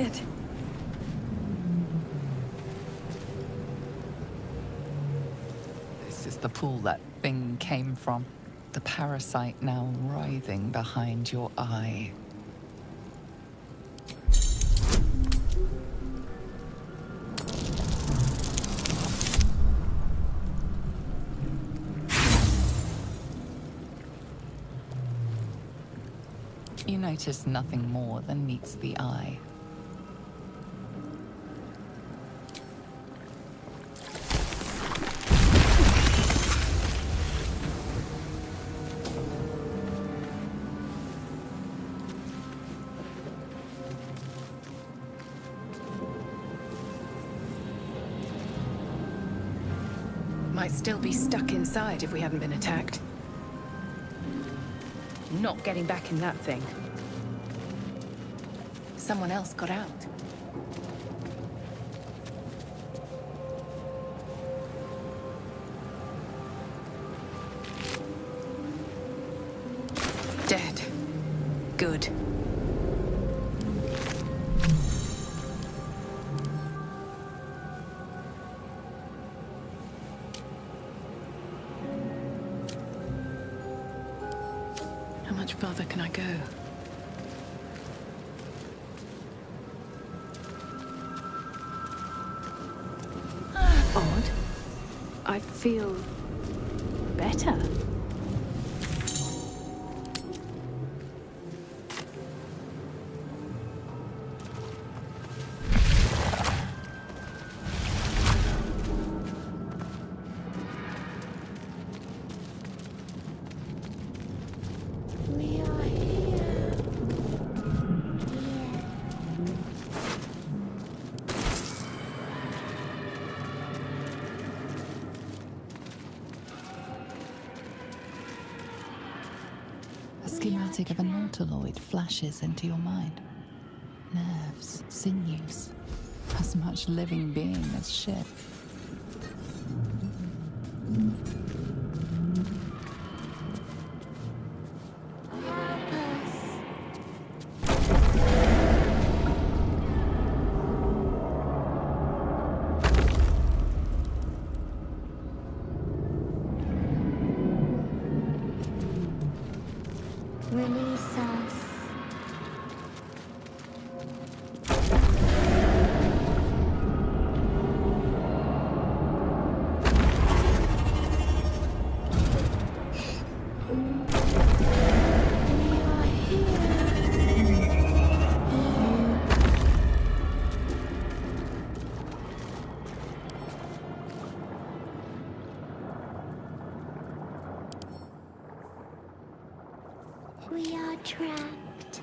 scared. This is the pool that thing came from. The parasite now writhing behind your eye. You notice nothing more than meets the eye. Might still be stuck inside if we hadn't been attacked. Not getting back in that thing. Someone else got out. Dead. Good. How much further can I go? Odd. I feel better. We are here. A schematic of a nautiloid flashes into your mind. Nerves, sinews, as much living being as ship. Release us. We are here. We are trapped.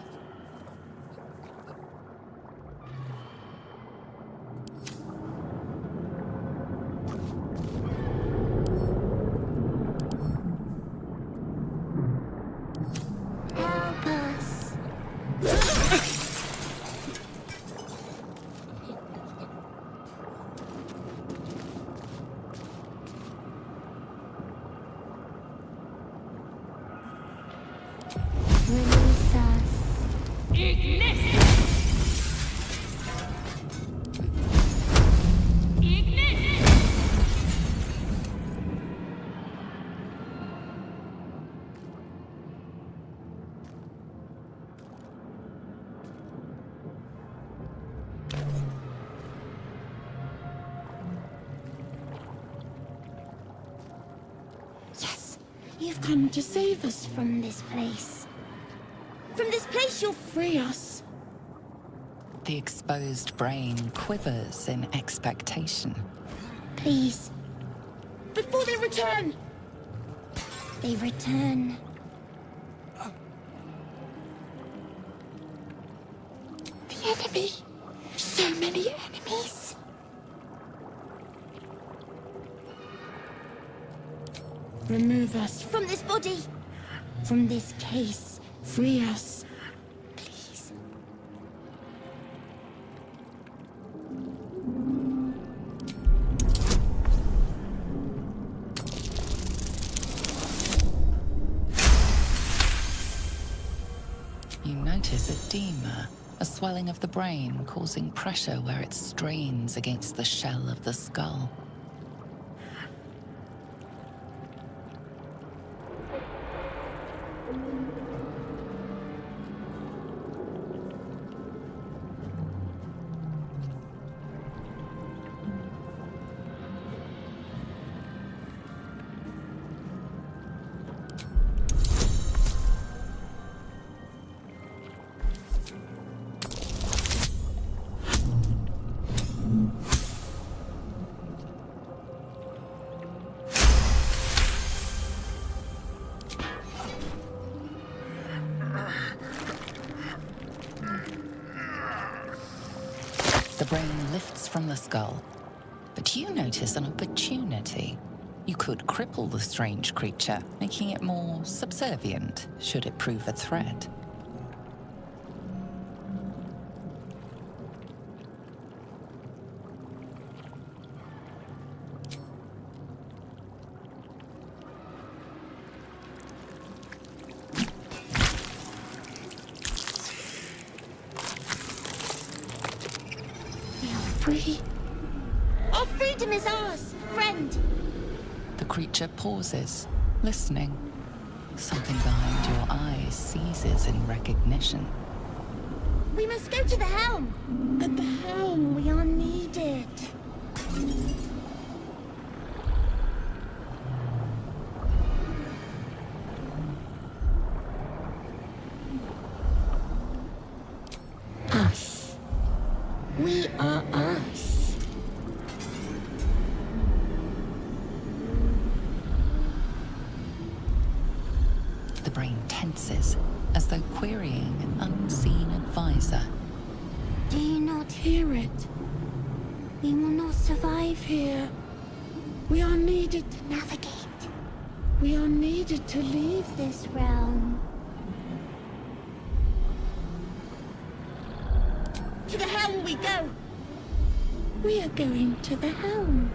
Help us. Release us. Yes, you've come to save us from this place. From this place, you'll free us. The exposed brain quivers in expectation. Please. Before they return. They return. The enemy. So many enemies. Remove us from this body. From this case. Free us. Please. You notice edema, a swelling of the brain causing pressure where it strains against the shell of the skull. The brain lifts from the skull, but you notice an opportunity. You could cripple the strange creature, making it more subservient should it prove a threat. Free. Our freedom is ours, friend. The creature pauses, listening. Something behind your eyes seizes in recognition. We must go to the helm. At the helm, we are needed. Us. We are us. The brain tenses, as though querying an unseen advisor. Do you not hear it? We will not survive here. We are needed to navigate. We are needed to leave this realm. To the helm we go! We are going to the helm.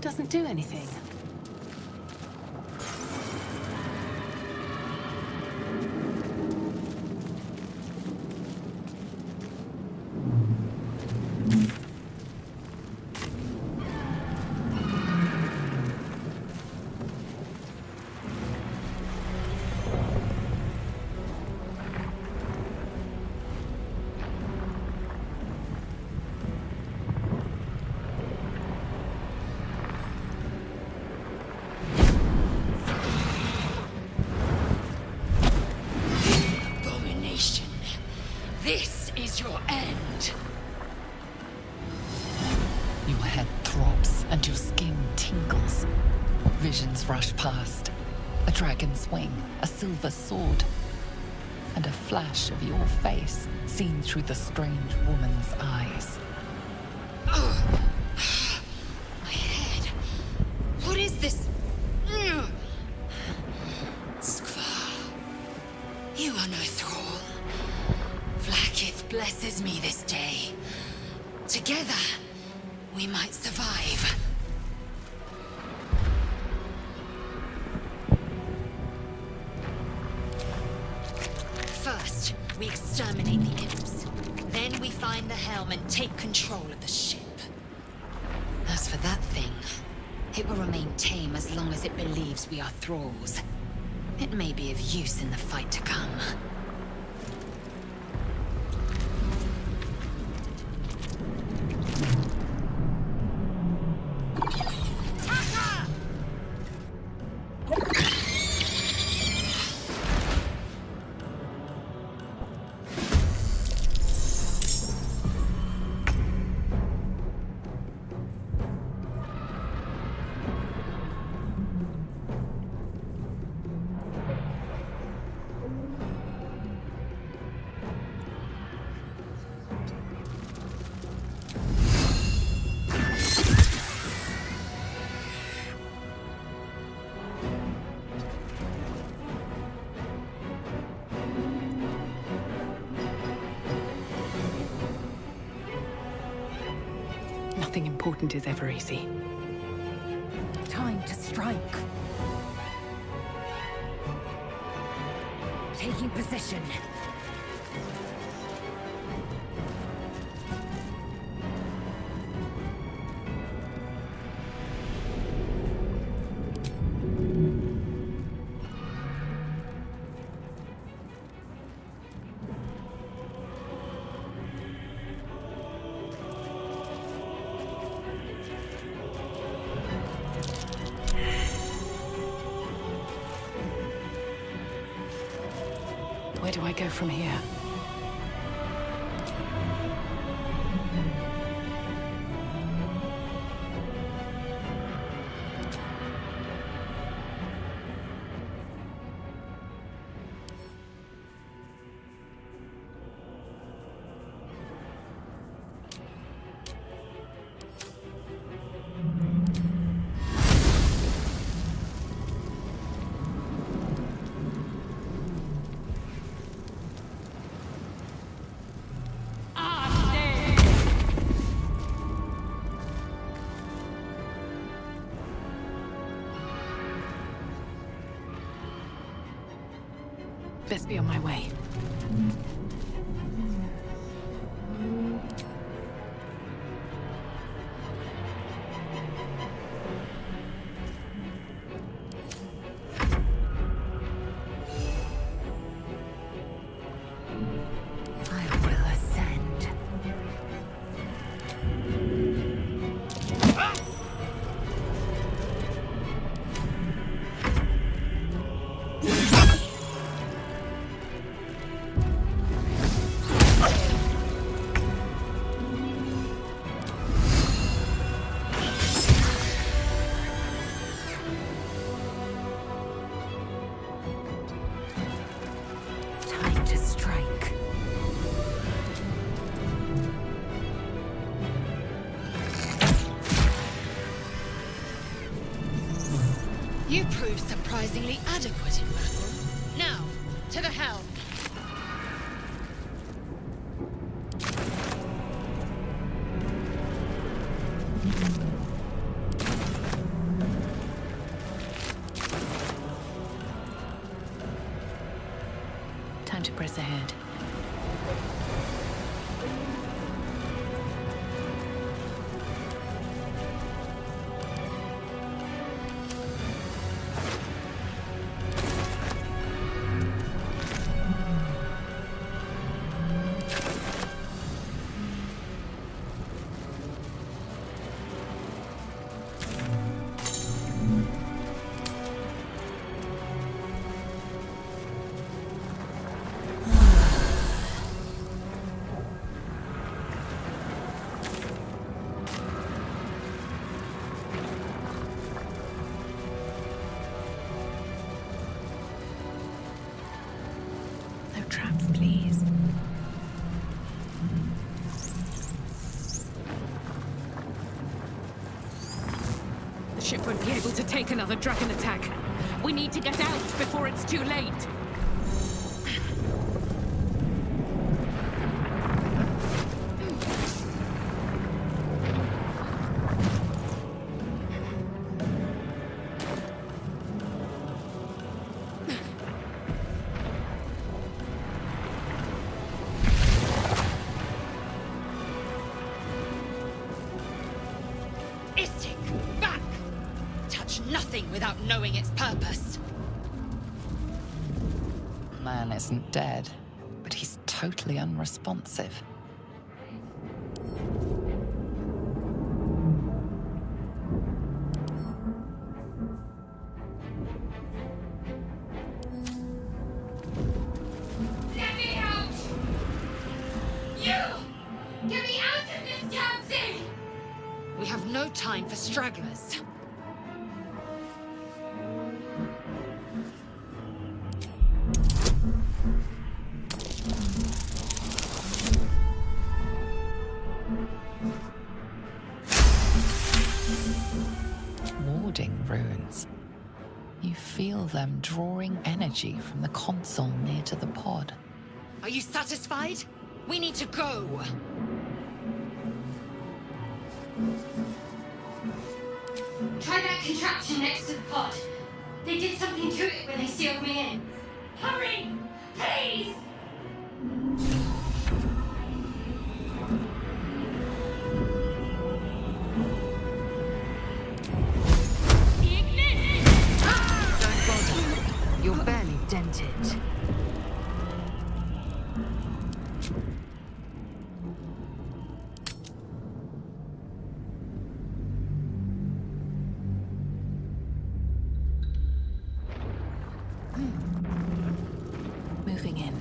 Doesn't do anything. This is your end. Your head throbs and your skin tingles. Visions rush past. A dragon's wing, a silver sword, and a flash of your face seen through the strange woman's eyes. My head. What is this? Skvar. You are no thrall. Vlaakith blesses me this day. Together, we might survive. First, we exterminate the imps. Then we find the helm and take control of the ship. As for that thing, it will remain tame as long as it believes we are thralls. It may be of use in the fight to come. Nothing important is ever easy. Time to strike. Taking position. Where do I go from here? Best be on my way. I will ascend. Time to strike. You proved surprisingly adequate in battle. Now, to the helm. Time to press ahead. No traps, please. The ship won't be able to take another dragon attack. We need to get out before it's too late. Istik, back! Touch nothing without knowing its purpose. Man isn't dead, but he's totally unresponsive. Let me out! You! Get me out of this damn thing! We have no time for stragglers. Warding runes. You feel them drawing energy from the console near to the pod. Are you satisfied? We need to go. Try that contraption next to the pod. They did something to it when they sealed me in. Hurry! Please! Don't bother. You're barely dented. Moving in.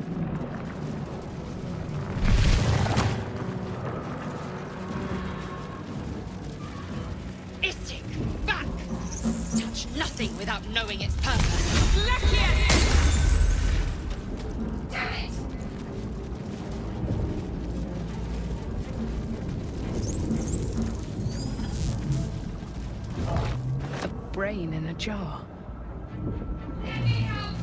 Istik, back! Touch nothing without knowing its purpose. Damn it! A brain in a jar. Let me out!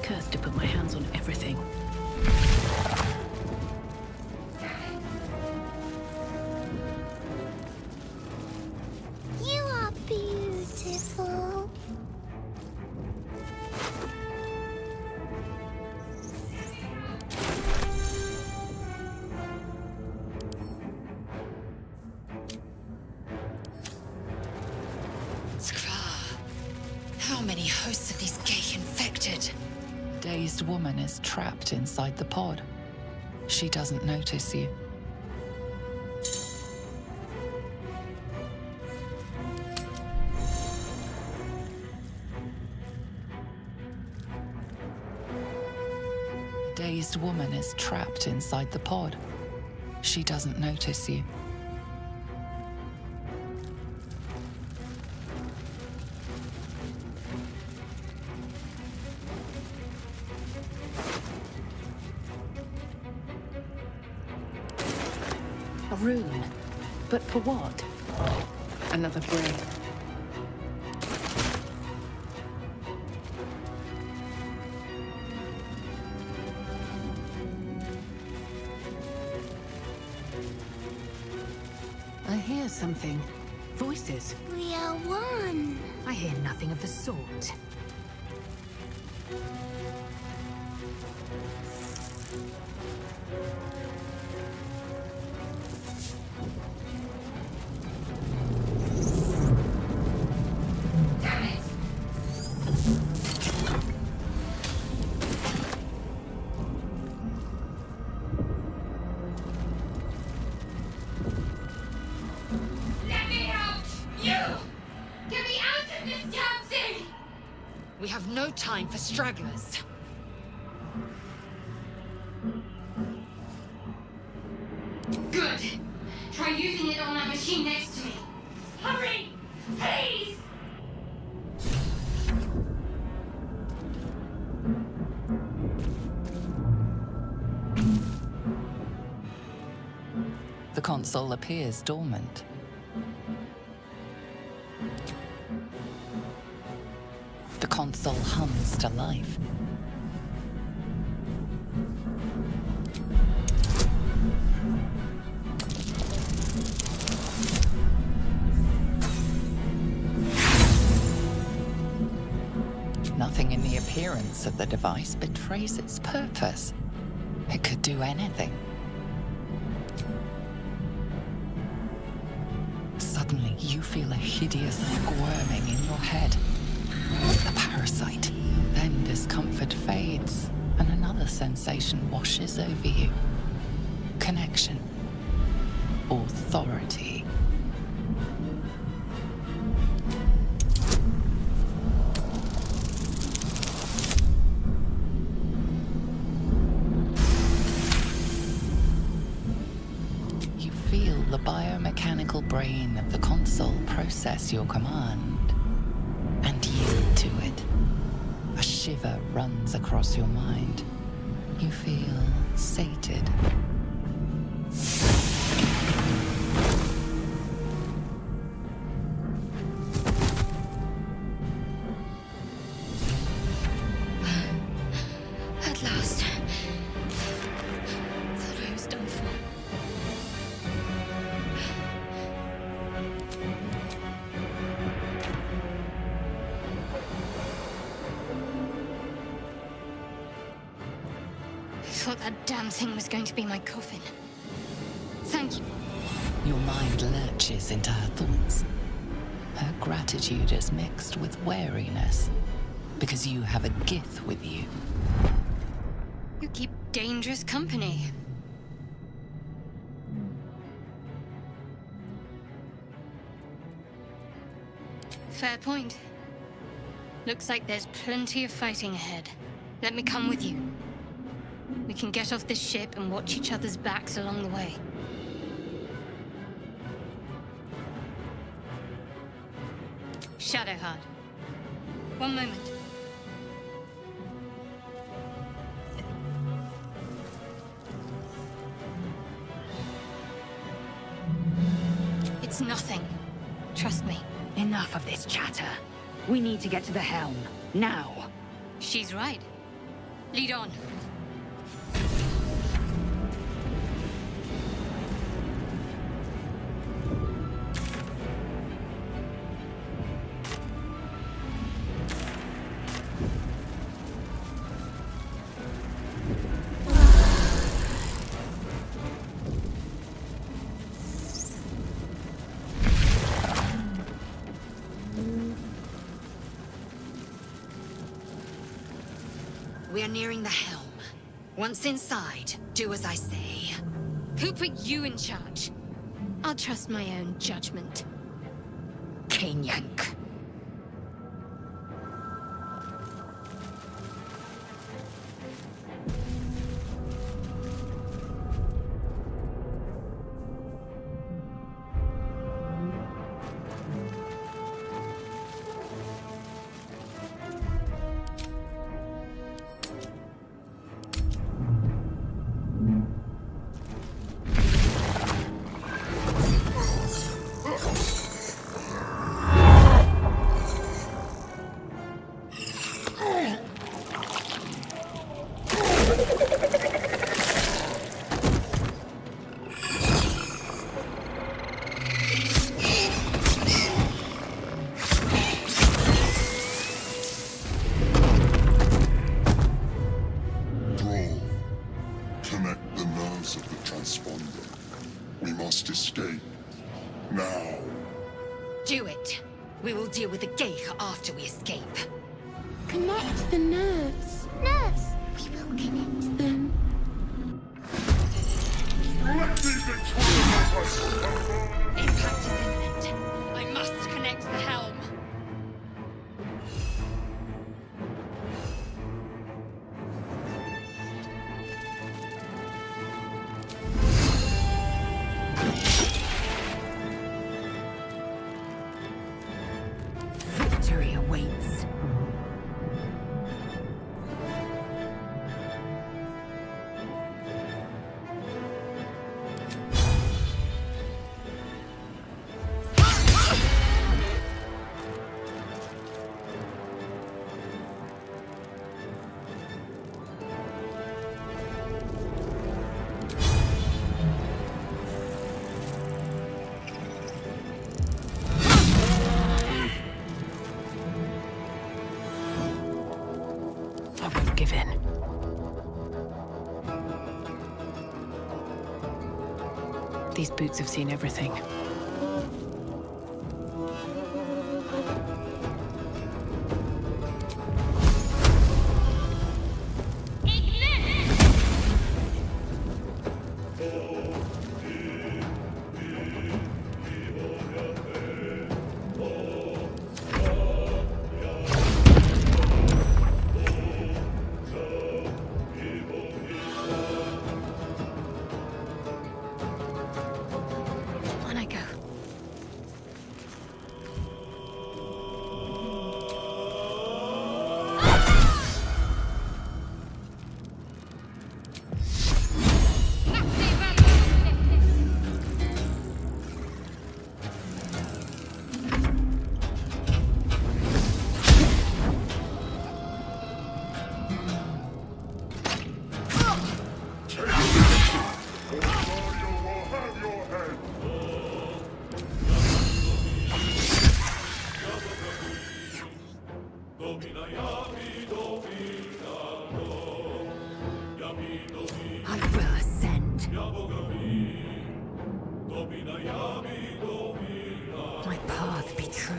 Cursed to put my hands on everything. You are beautiful. Skvar. How many hosts of these gay infected? Dazed woman is trapped inside the pod. She doesn't notice you. Dazed woman is trapped inside the pod. She doesn't notice you. A rune. But for what? Another brain. I hear something. Voices. We are one. I hear nothing of the sort. Damn it! Let me out! You! Get me out of this damn thing! We have no time for stragglers. Good. Try using it on that machine next to me. Hurry! Please! The console appears dormant. The console hums to life. Nothing in the appearance of the device betrays its purpose. It could do anything. Suddenly, you feel a hideous squirming in your head. The parasite. Then discomfort fades, and another sensation washes over you. Connection. Authority. You feel the biomechanical brain of the console process your command and yield to it. A shiver runs across your mind. You feel sated. At last, thought that damn thing was going to be my coffin. Thank you. Your mind lurches into her thoughts. Her gratitude is mixed with wariness, because you have a Gith with you. You keep dangerous company. Fair point. Looks like there's plenty of fighting ahead. Let me come with you. We can get off this ship and watch each other's backs along the way. Shadowheart. One moment. It's nothing. Trust me. Enough of this chatter. We need to get to the helm. Now. She's right. Lead on. We're nearing the helm. Once inside, do as I say. Who put you in charge? I'll trust my own judgment. Yank. Connect the nerves of the transponder. We must escape. Now. Do it. We will deal with the Geich after we escape. Connect the nerves. Nerves! We will connect them. Impact is imminent. I must connect the helm. Victory awaits. I won't give in. These boots have seen everything. On I go. through.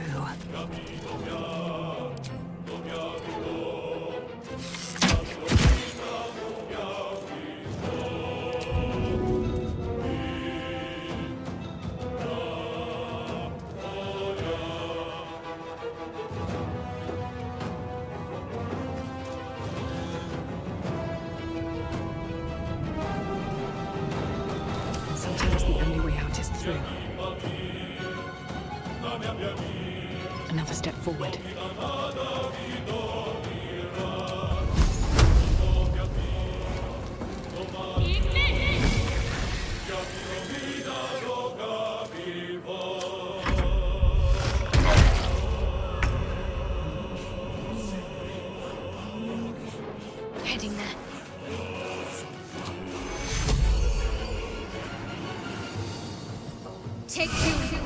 Sometimes the only way out is through. Another step forward. Heading there. Take two.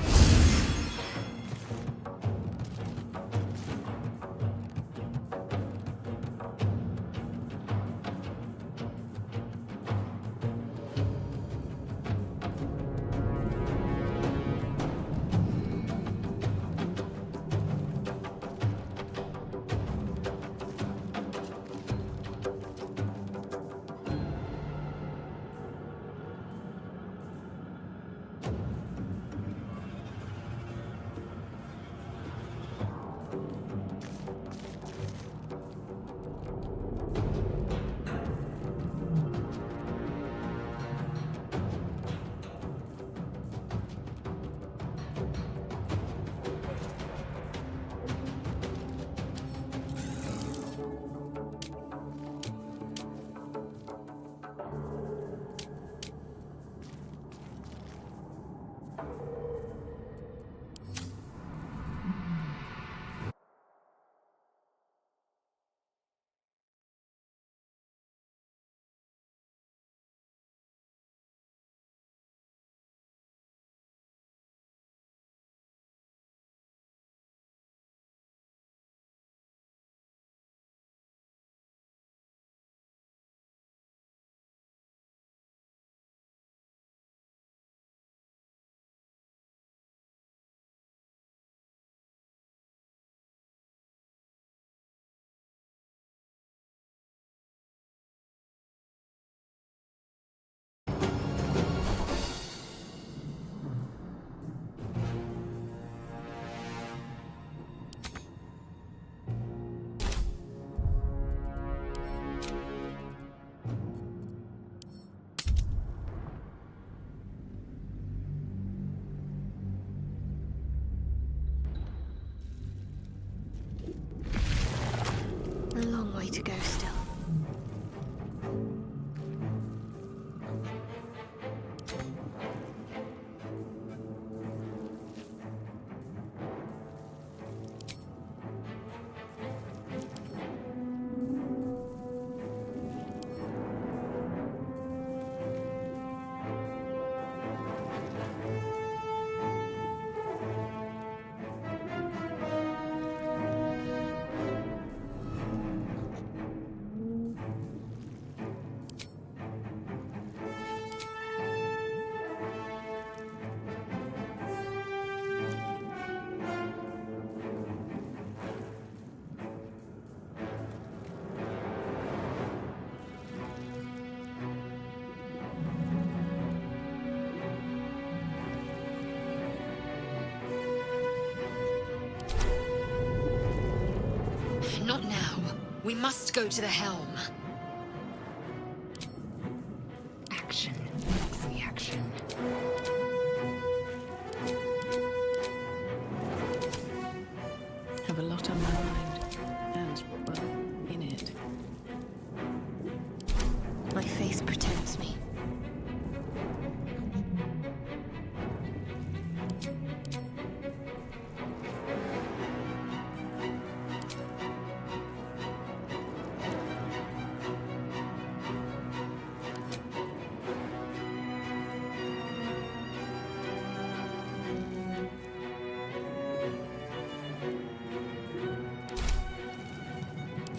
A long way to go still. Not now. We must go to the helm. Action. Reaction. Have a lot on my mind. And, well, in it. My face protects me.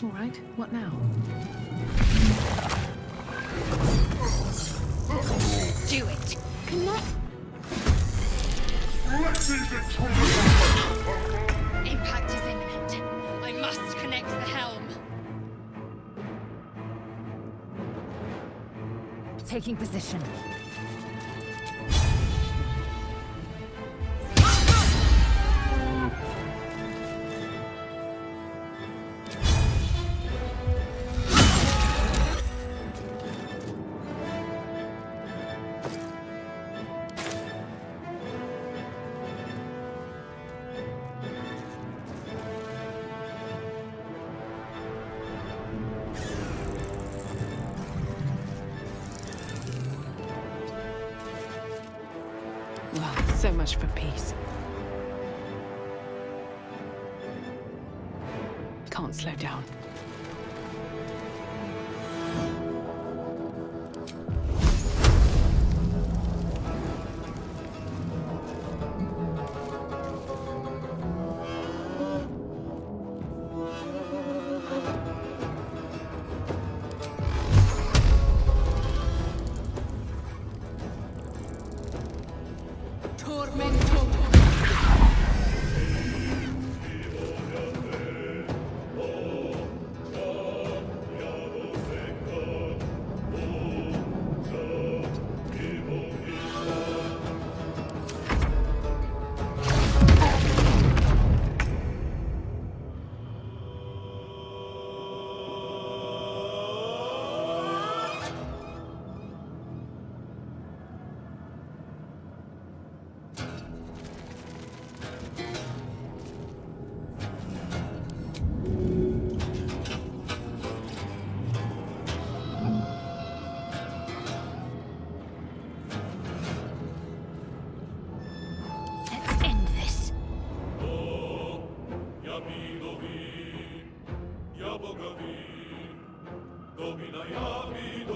All right, what now? Do it. Let me determine Impact is imminent. I must connect the helm. Taking position. Well, so much for peace. Can't slow down. Let's end this.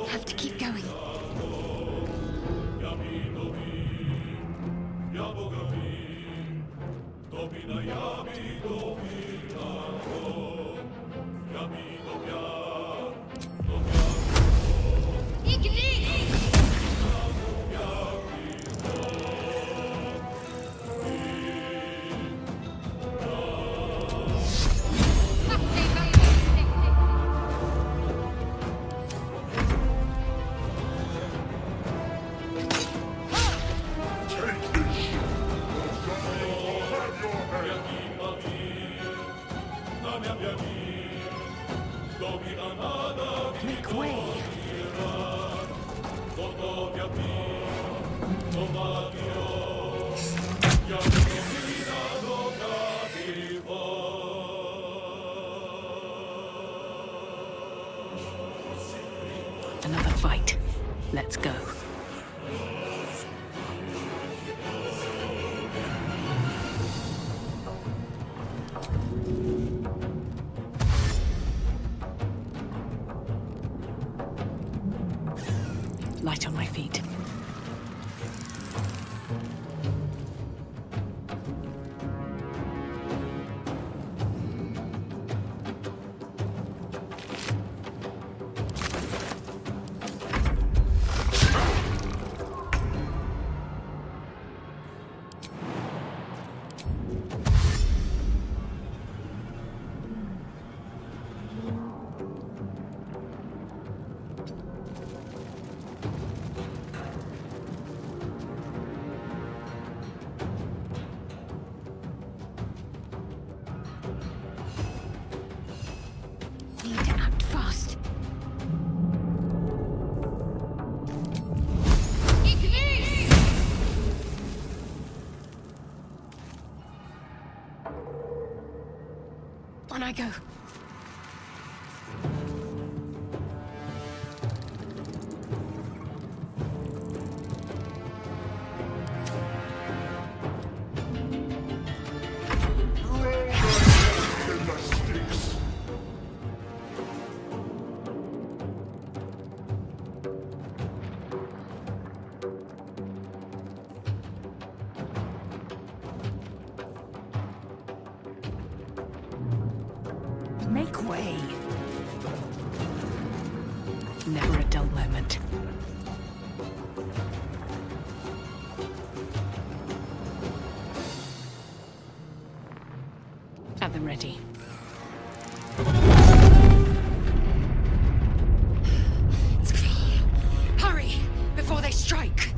Have to keep going. Make way. Another fight. Let's go. Light on my feet. Need to act fast. On I go. Make way. Never a dull moment. At the ready. It's clear. Hurry, before they strike!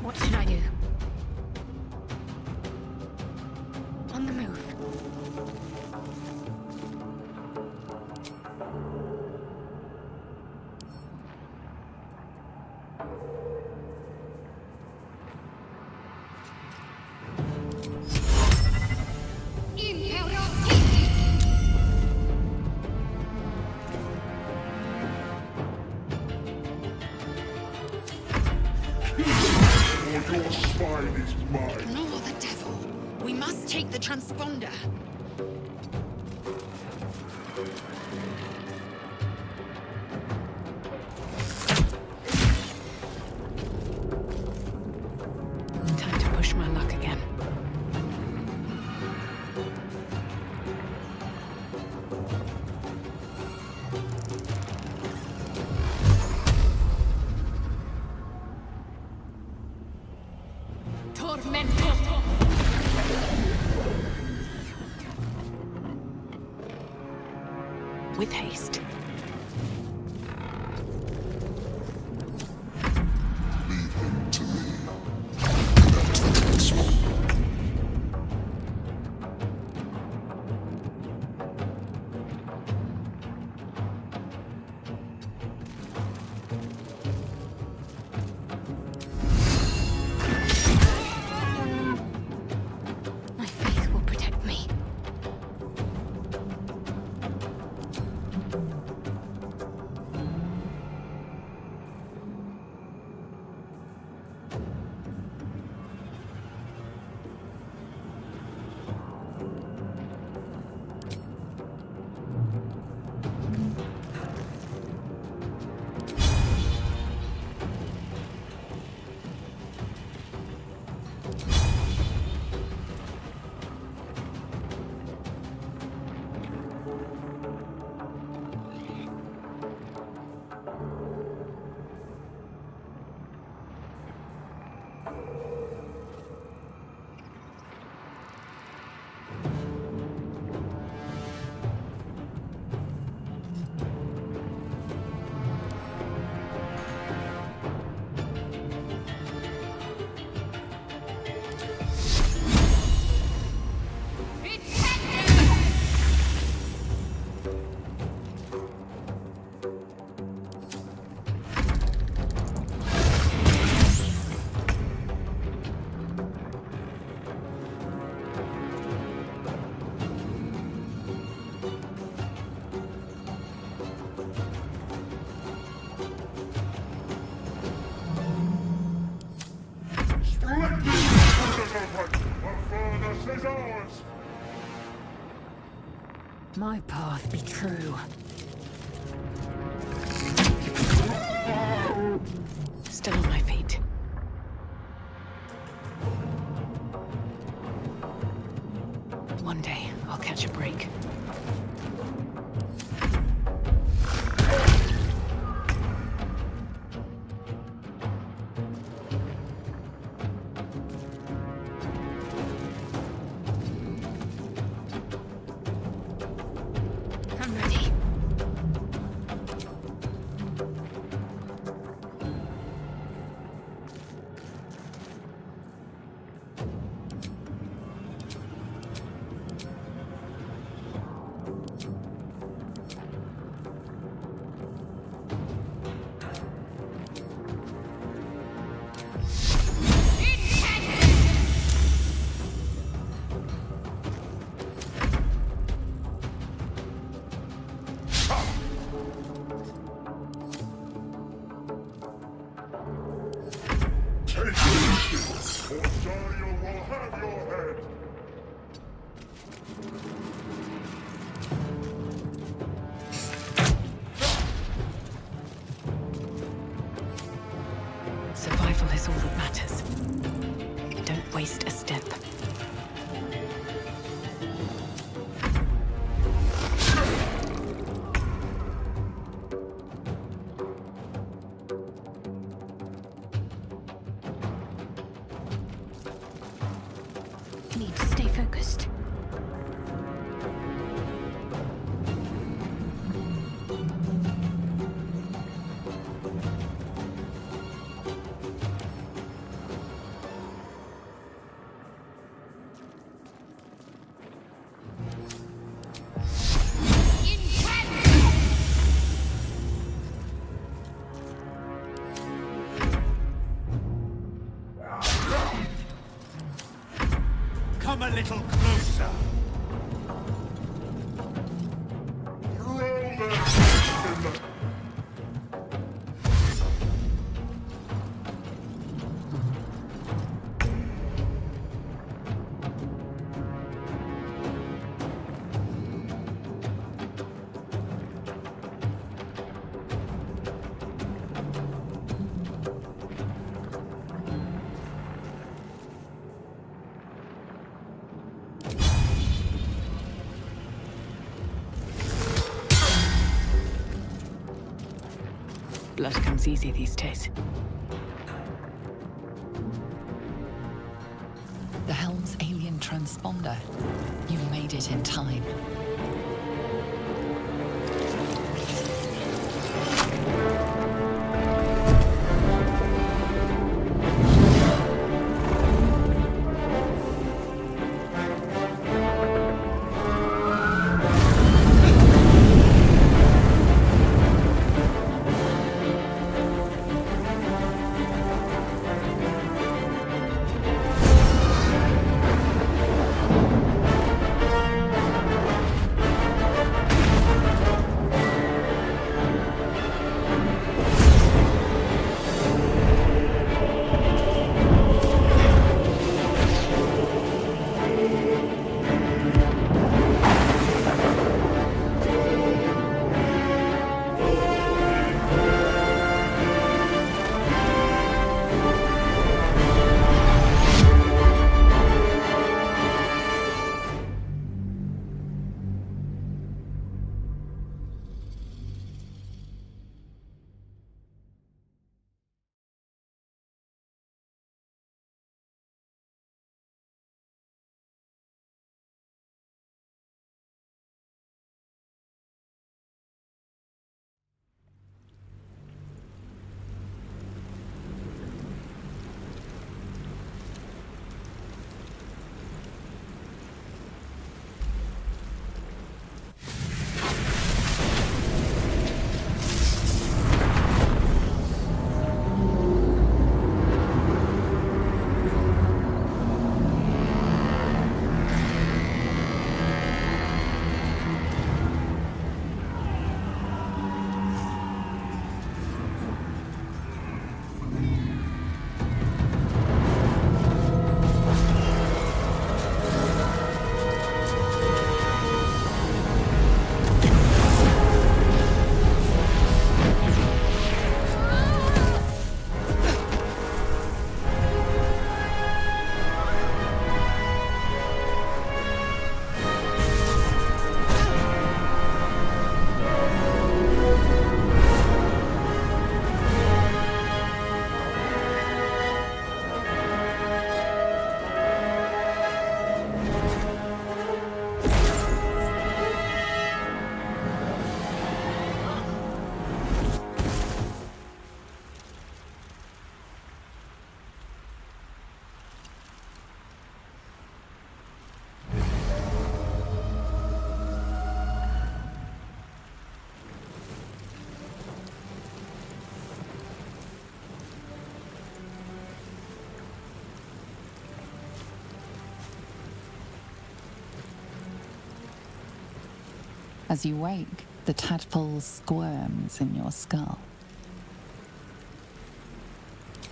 What should I do? On the move. Or your spine is mine. Ignore the devil. We must take the transponder. Time to push my luck again. With haste. Leave him to me. Connect the transponder. My faith will protect me. My path be true. Still on my feet. One day, I'll catch a break. I'm ready. justice, or Dario will have your head! Survival is all that matters. Don't waste a step. Need to stay focused. Come a little closer. Roll them! Blood comes easy these days. The helm's alien transponder. You made it in time. As you wake, the tadpole squirms in your skull.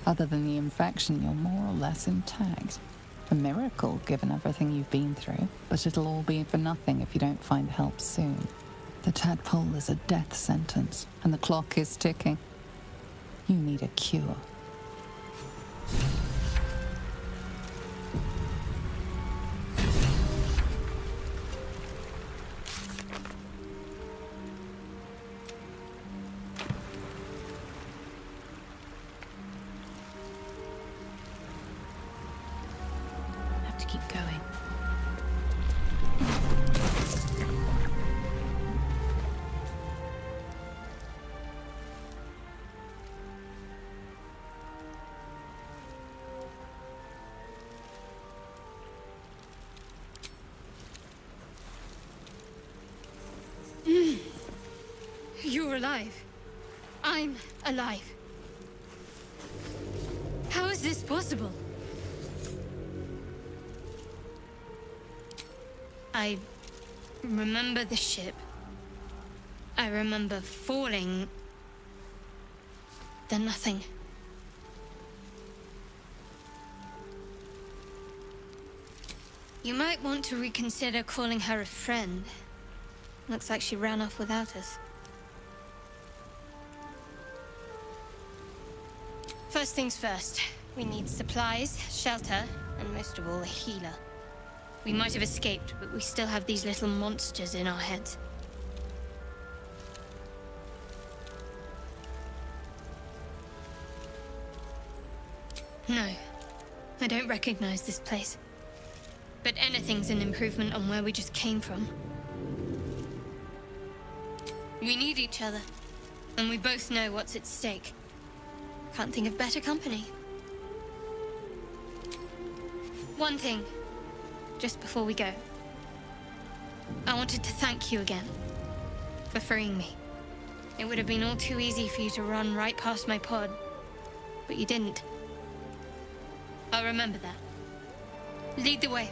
Other than the infection, you're more or less intact. A miracle, given everything you've been through, but it'll all be for nothing if you don't find help soon. The tadpole is a death sentence, and the clock is ticking. You need a cure. Have to keep going. You're alive. I'm alive. How is this possible? I remember the ship. I remember falling. Then nothing. You might want to reconsider calling her a friend. Looks like she ran off without us. First things first. We need supplies, shelter, and most of all, a healer. We might have escaped, but we still have these little monsters in our heads. No, I don't recognize this place. But anything's an improvement on where we just came from. We need each other, and we both know what's at stake. Can't think of better company. One thing, just before we go. I wanted to thank you again for freeing me. It would have been all too easy for you to run right past my pod, but you didn't. I'll remember that. Lead the way.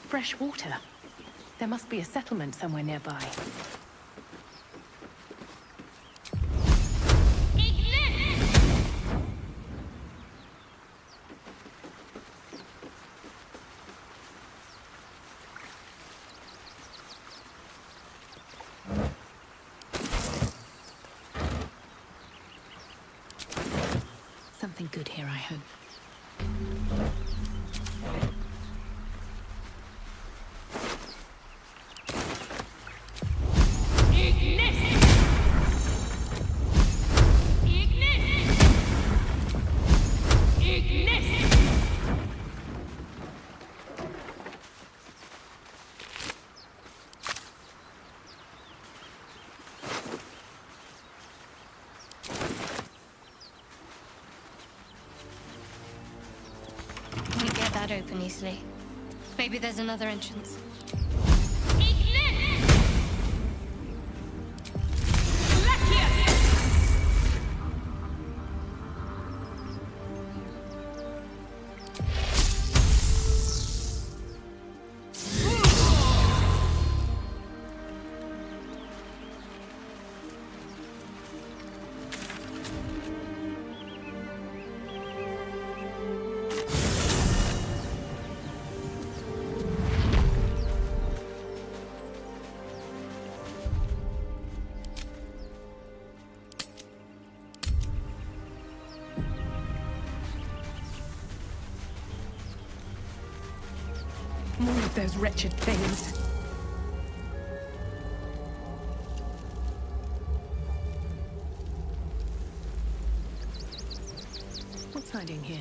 Fresh water. There must be a settlement somewhere nearby. Something good here, I hope. That open easily. Maybe there's another entrance. More of those wretched things. What's hiding here?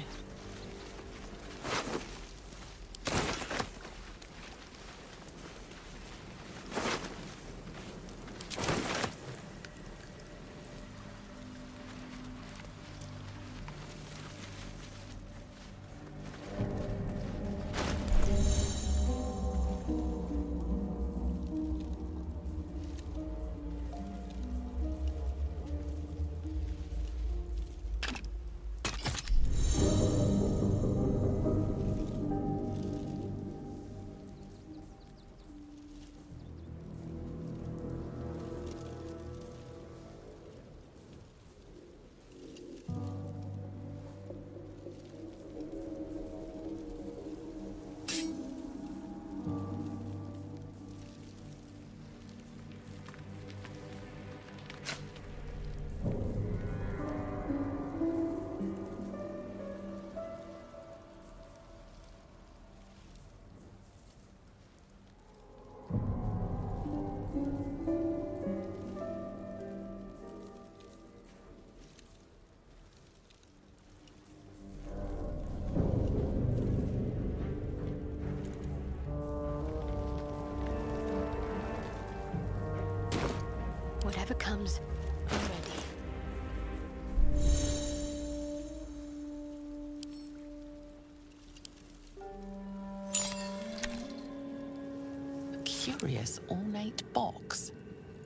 Whatever comes, I'm ready. A curious ornate box.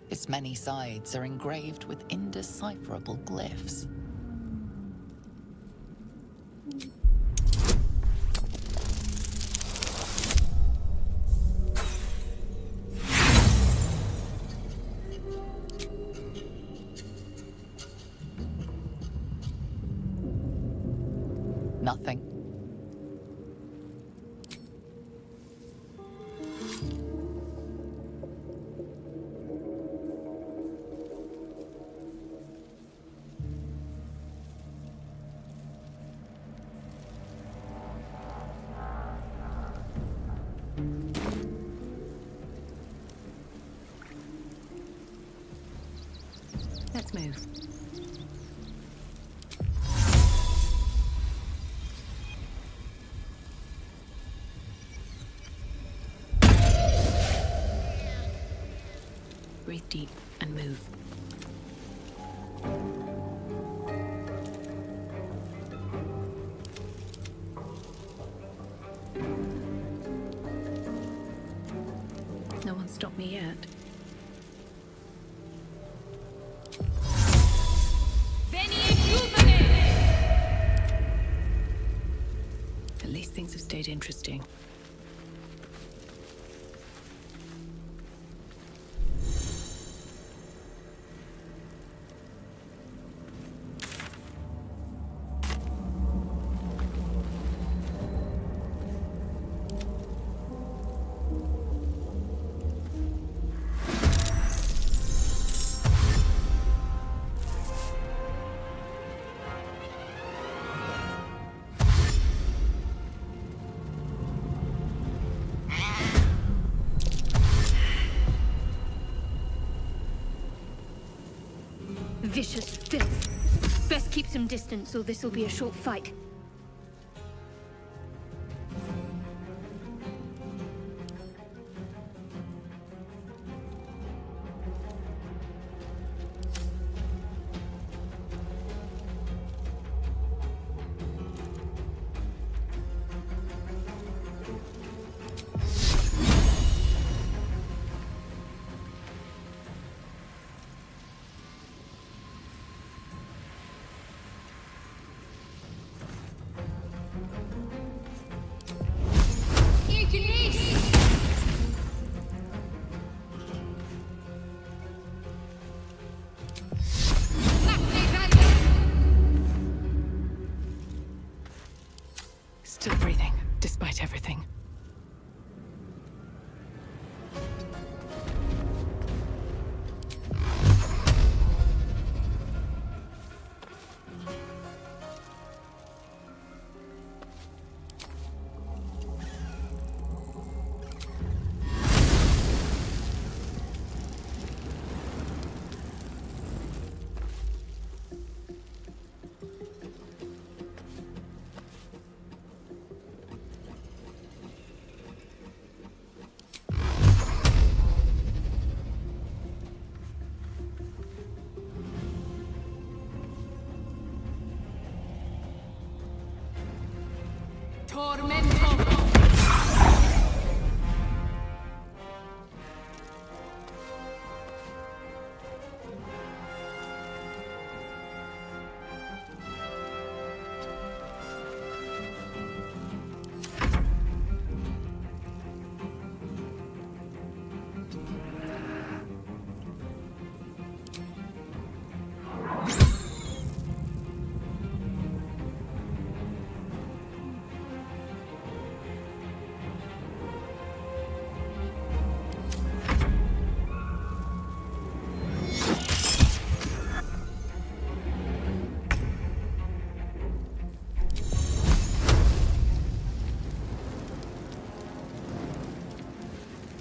Its many sides are engraved with indecipherable glyphs. Nothing. Let's move. Breathe deep and move. No one stopped me yet. At least things have stayed interesting. Vicious filth. Best keep some distance, or this'll be a short fight. Still breathing, despite everything.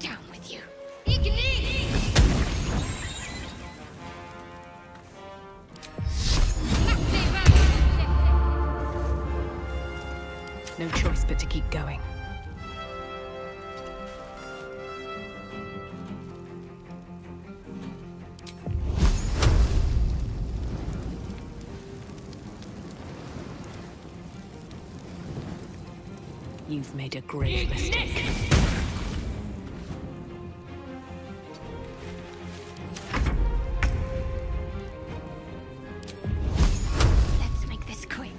Down with you. No choice but to keep going. You've made a grave mistake. Let's make this quick.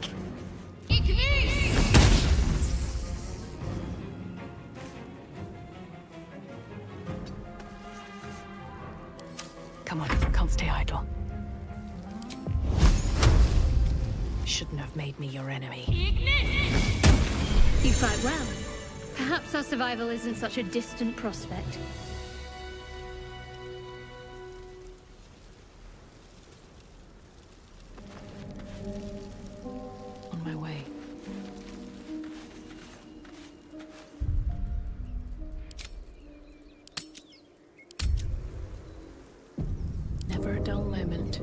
Come on, can't stay idle. Shouldn't have made me your enemy. You fight well. Perhaps our survival isn't such a distant prospect. On my way. Never a dull moment.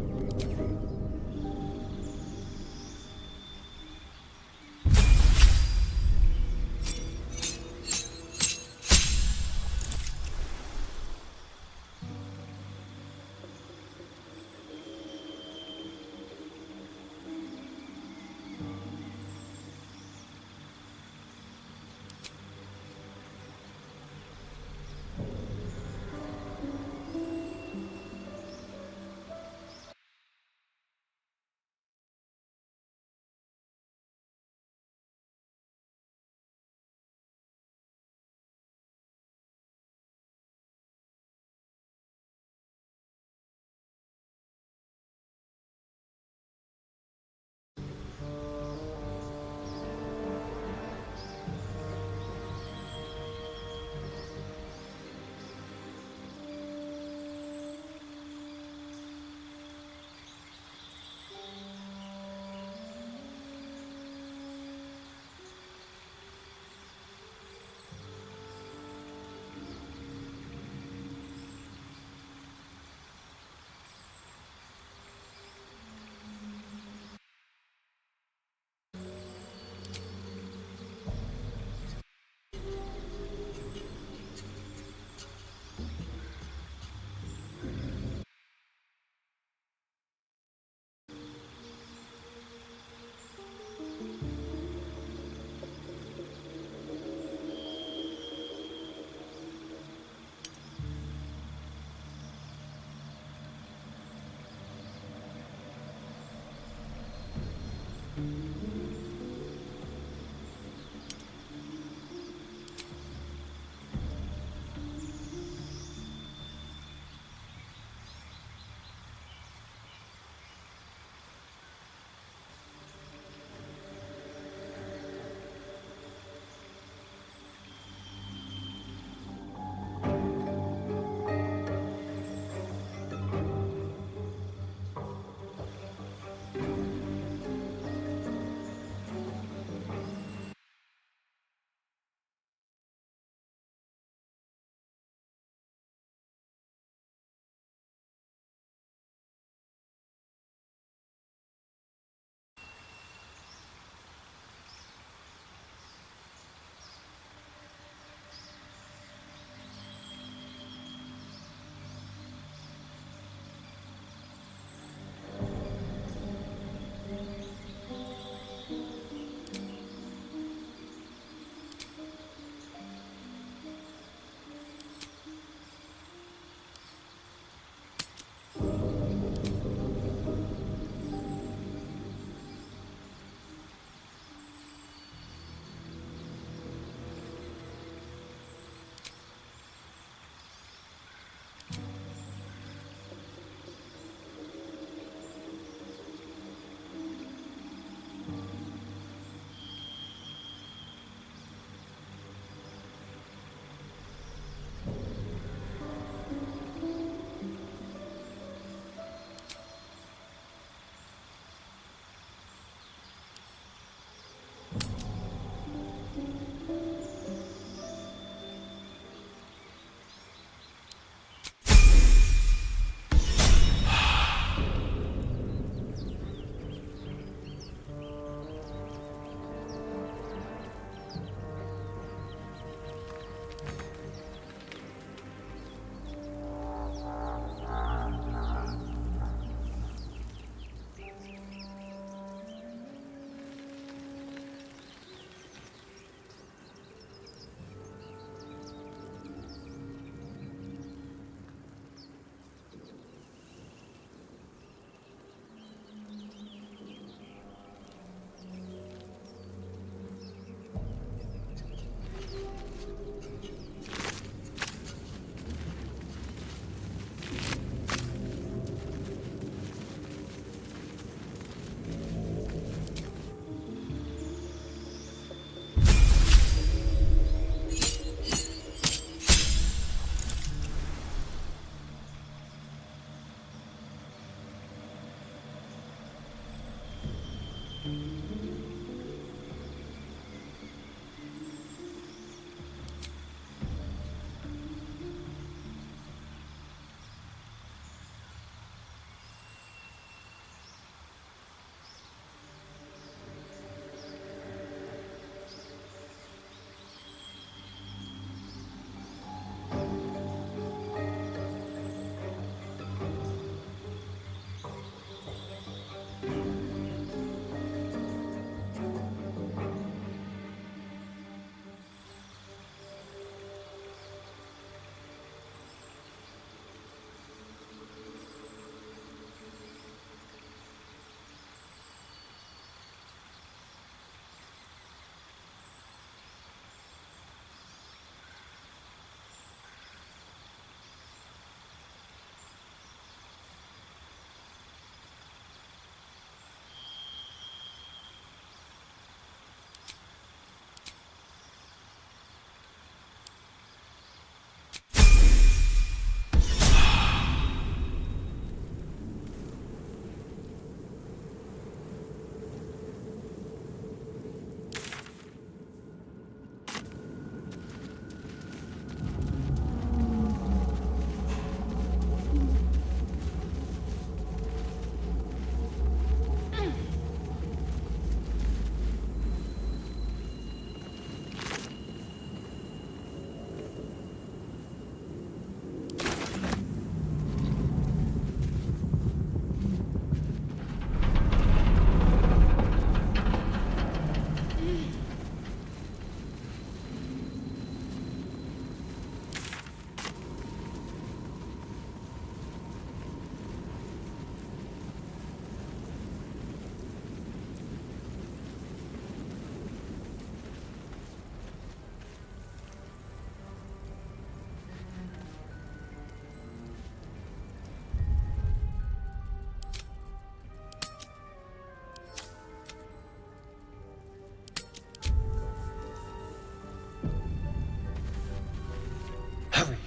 Hurry!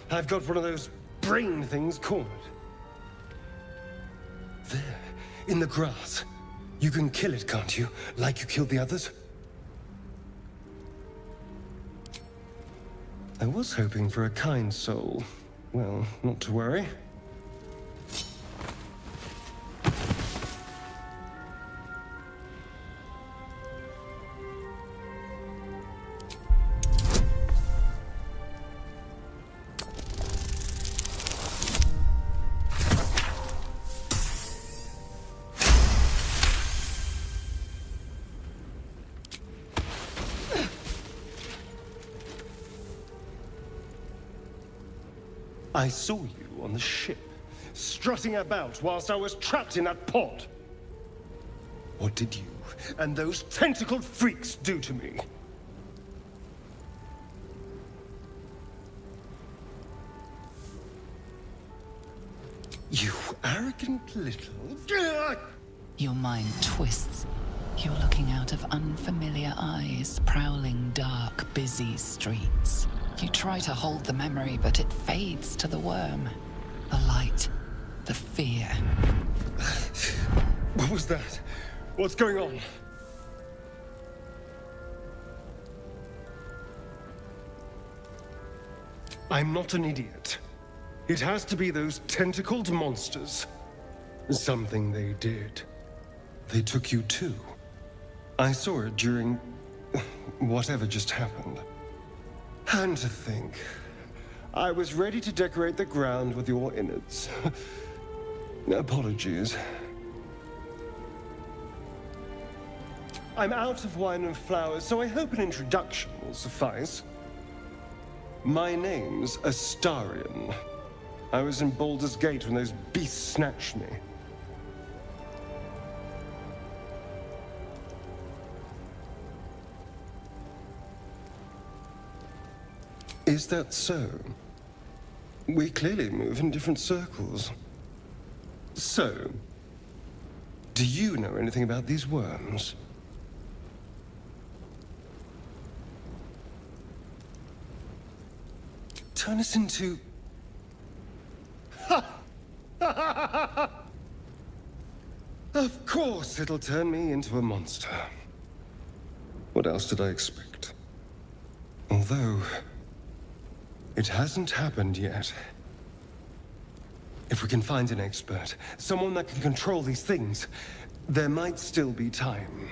I've got one of those brain things cornered. There, in the grass. You can kill it, can't you? Like you killed the others? I was hoping for a kind soul. Well, not to worry. I saw you on the ship, strutting about whilst I was trapped in that pod. What did you and those tentacled freaks do to me? You arrogant little... Your mind twists. You're looking out of unfamiliar eyes, prowling dark, busy streets. You try to hold the memory, but it fades to the worm. The light, the fear. What was that? What's going on? I'm not an idiot. It has to be those tentacled monsters. Something they did. They took you too. I saw it during whatever just happened. And to think, I was ready to decorate the ground with your innards. Apologies. I'm out of wine and flowers, so I hope an introduction will suffice. My name's Astarion. I was in Baldur's Gate when those beasts snatched me. Is that so? We clearly move in different circles. So, do you know anything about these worms? Turn us into... Of course it'll turn me into a monster. What else did I expect? Although, it hasn't happened yet. If we can find an expert, someone that can control these things, there might still be time.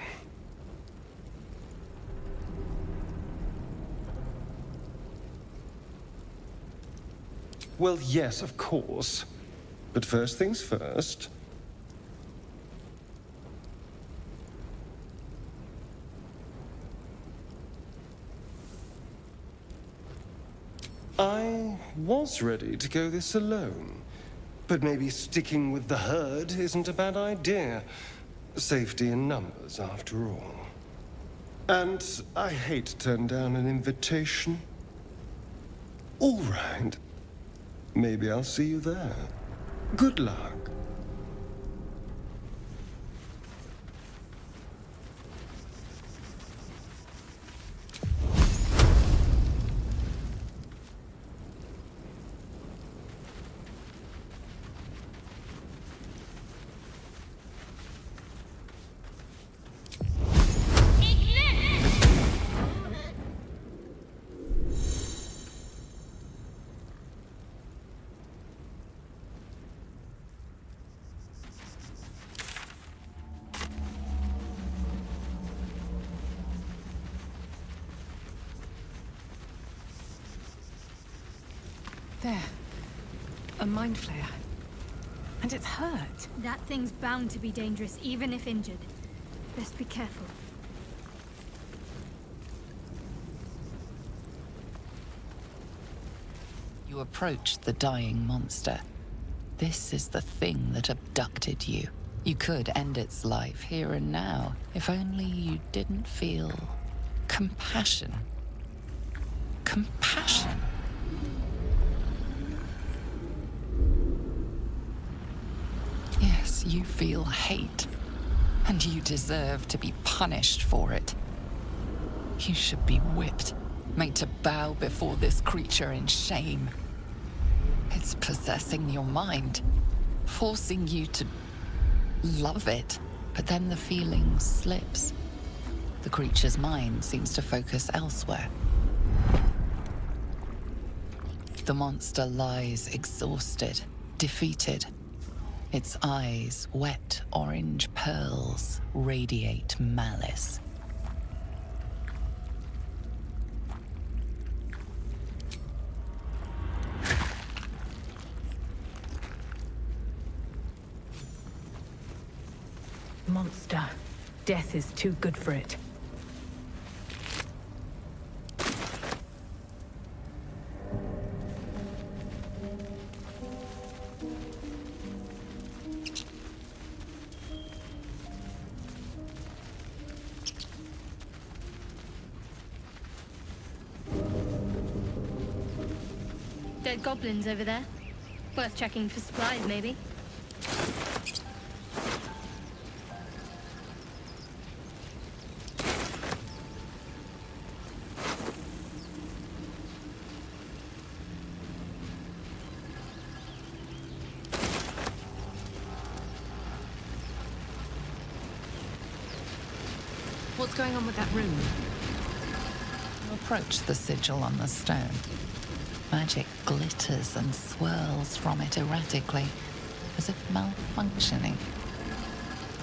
Well, yes, of course. But first things first. I was ready to go this alone. But maybe sticking with the herd isn't a bad idea. Safety in numbers, after all. And I hate to turn down an invitation. All right. Maybe I'll see you there. Good luck. There. A mind flare. And it's hurt. That thing's bound to be dangerous, even if injured. Best be careful. You approach the dying monster. This is the thing that abducted you. You could end its life here and now, if only you didn't feel compassion. Compassion? Yes, you feel hate, and you deserve to be punished for it. You should be whipped, made to bow before this creature in shame. It's possessing your mind, forcing you to love it, but then the feeling slips. The creature's mind seems to focus elsewhere. The monster lies exhausted, defeated. Its eyes, wet orange pearls, radiate malice. Monster. Death is too good for it. Dead goblins over there. Worth checking for supplies, maybe. What's going on with that room? You approach the sigil on the stone. Magic glitters and swirls from it erratically, as if malfunctioning.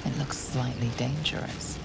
It looks slightly dangerous.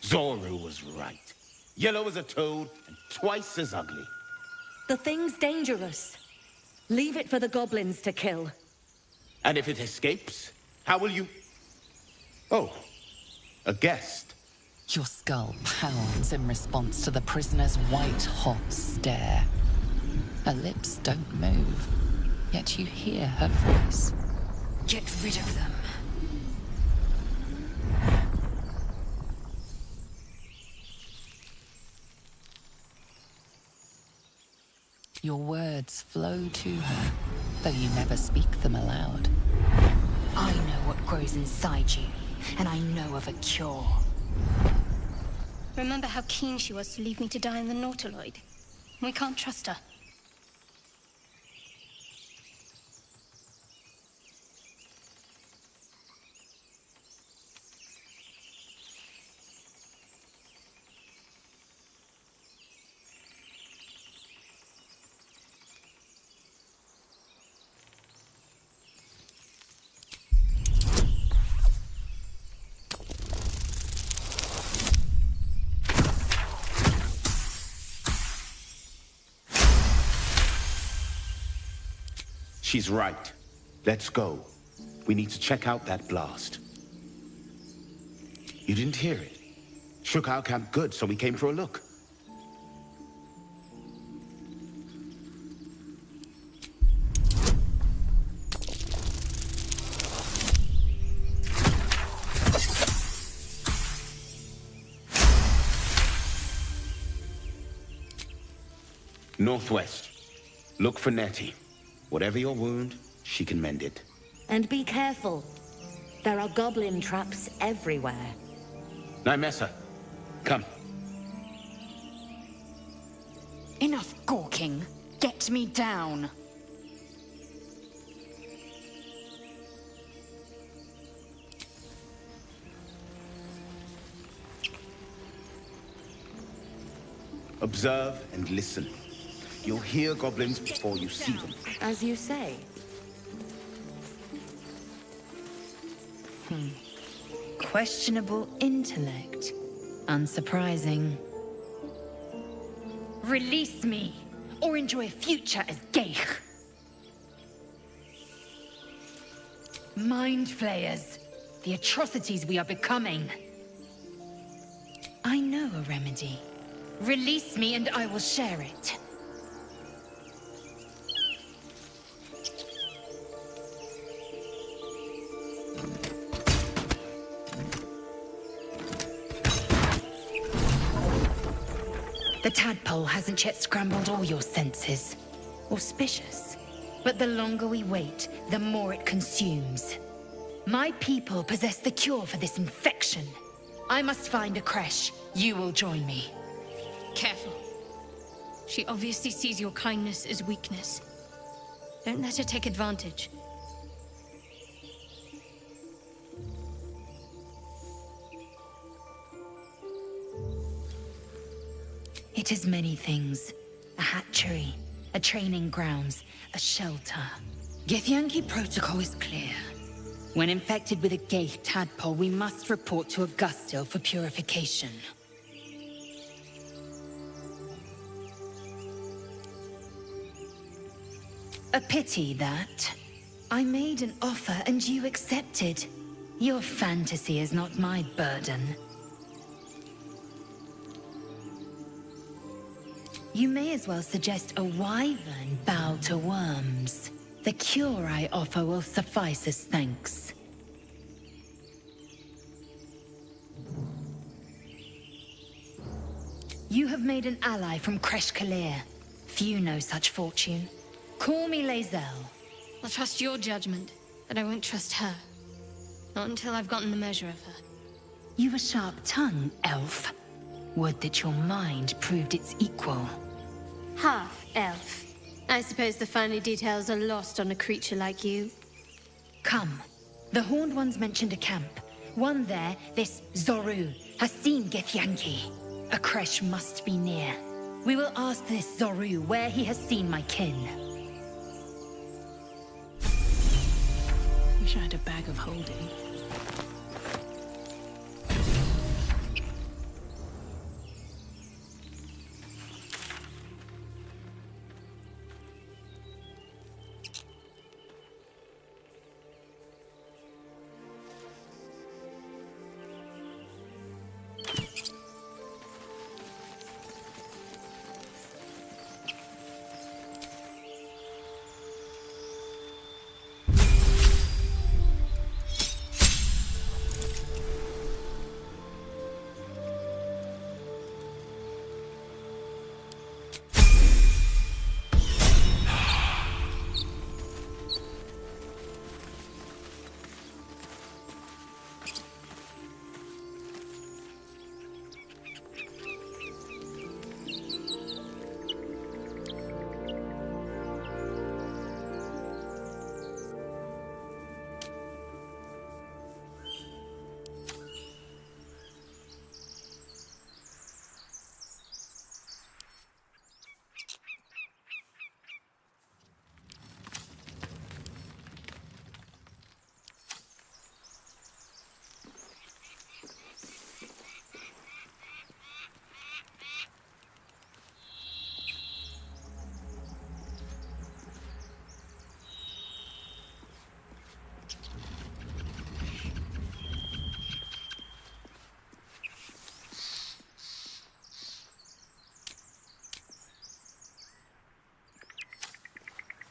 Zoru was right. Yellow as a toad and twice as ugly. The thing's dangerous. Leave it for the goblins to kill. And if it escapes, how will you... Oh, a guest. Your skull pounds in response to the prisoner's white-hot stare. Her lips don't move, yet you hear her voice. Get rid of them. Your words flow to her, though you never speak them aloud. I know what grows inside you, and I know of a cure. Remember how keen she was to leave me to die in the Nautiloid? We can't trust her. She's right. Let's go. We need to check out that blast. You didn't hear it? Shook our camp good, so we came for a look. Northwest. Look for Nettie. Whatever your wound, she can mend it. And be careful. There are goblin traps everywhere. Nymessa, come. Enough gawking. Get me down. Observe and listen. You'll hear goblins before you see them. As you say. Questionable intellect. Unsurprising. Release me, or enjoy a future as Geich. Mind flayers. The atrocities we are becoming. I know a remedy. Release me and I will share it. The tadpole hasn't yet scrambled all your senses. Auspicious. But the longer we wait, the more it consumes. My people possess the cure for this infection. I must find a creche. You will join me. Careful. She obviously sees your kindness as weakness. Don't let her take advantage. It is many things. A hatchery, a training grounds, a shelter. Githyanki protocol is clear. When infected with a gay tadpole, we must report to Augustil for purification. A pity that. I made an offer and you accepted. Your fantasy is not my burden. You may as well suggest a wyvern bow to worms. The cure I offer will suffice as thanks. You have made an ally from Kresh Kalir. Few know such fortune. Call me Lae'zel. I'll trust your judgment, but I won't trust her. Not until I've gotten the measure of her. You've a sharp tongue, elf. Would that your mind proved its equal. Half-elf. I suppose the finer details are lost on a creature like you. Come. The Horned Ones mentioned a camp. One there, this Zoru, has seen Githyanki. A creche must be near. We will ask this Zoru where he has seen my kin. Wish I had a bag of holding.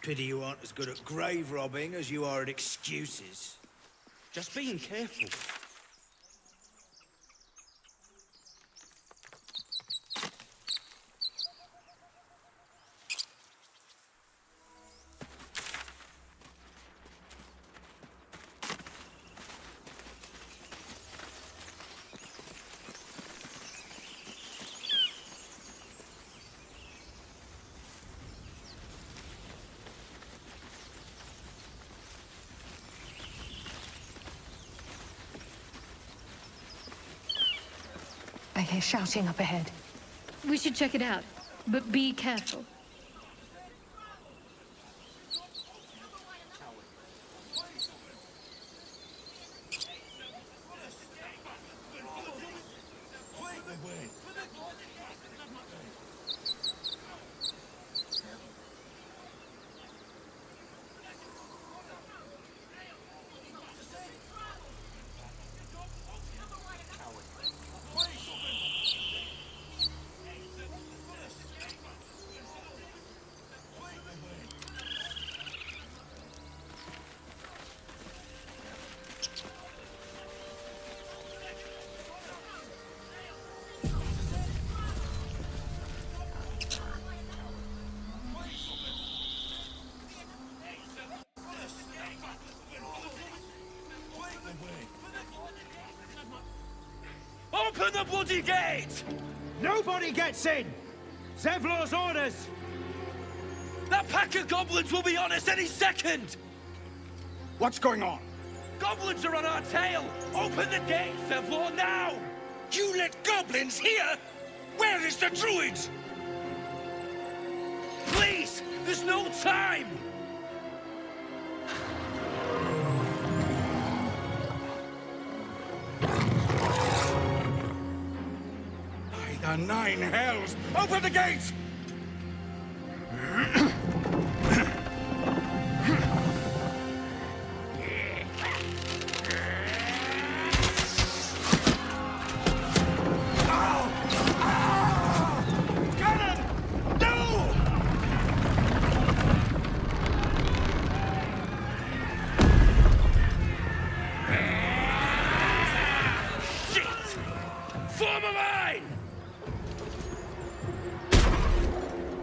Pity you aren't as good at grave robbing as you are at excuses. Just being careful. I hear shouting up ahead. We should check it out, but be careful. Open the bloody gate! Nobody gets in! Zevlor's orders! That pack of goblins will be on us any second! What's going on? Goblins are on our tail! Open the gate, Zevlor, now! You let goblins here? Where is the druid? Please! There's no time! By the nine hells! Open the gates!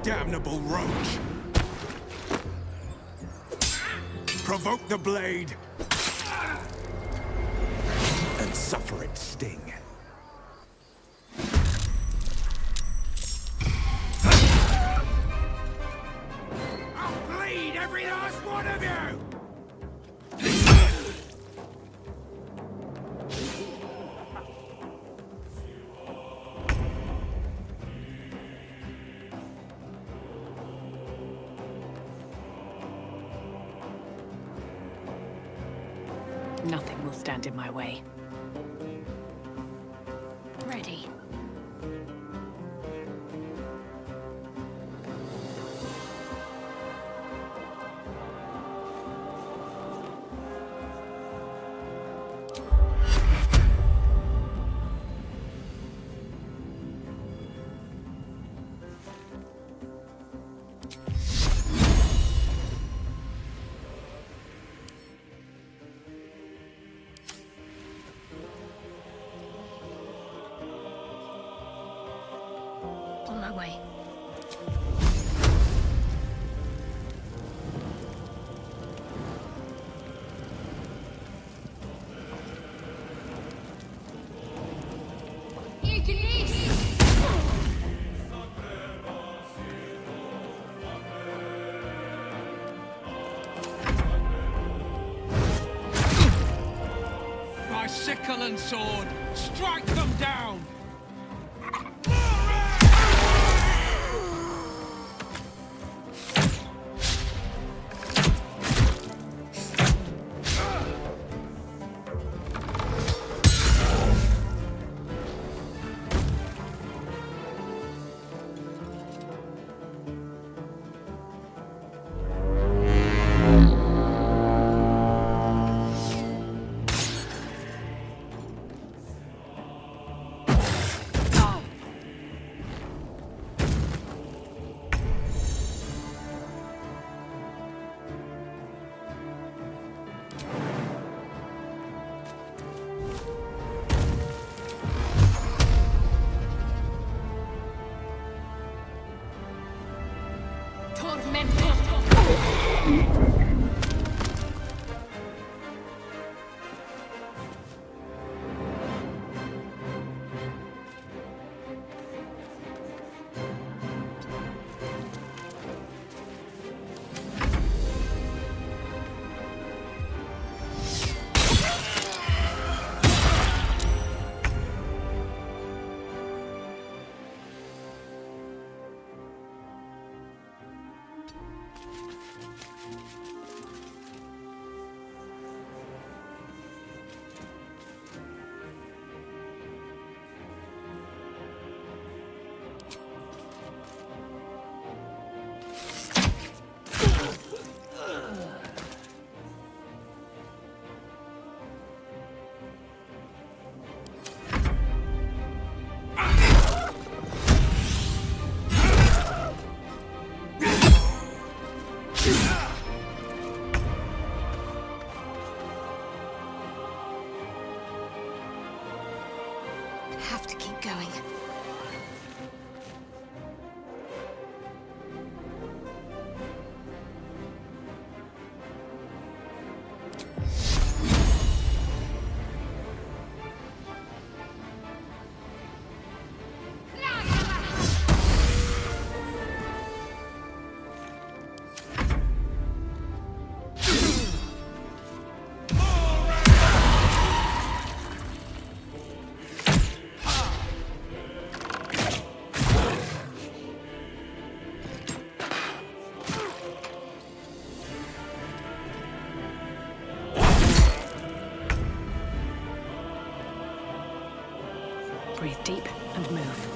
Damnable roach! Provoke the blade! And suffer its sting. I'll bleed every last one of you! Nothing will stand in my way. Ready. On my way. My sickle and sword, strike them down! Have to keep going. Breathe deep and move.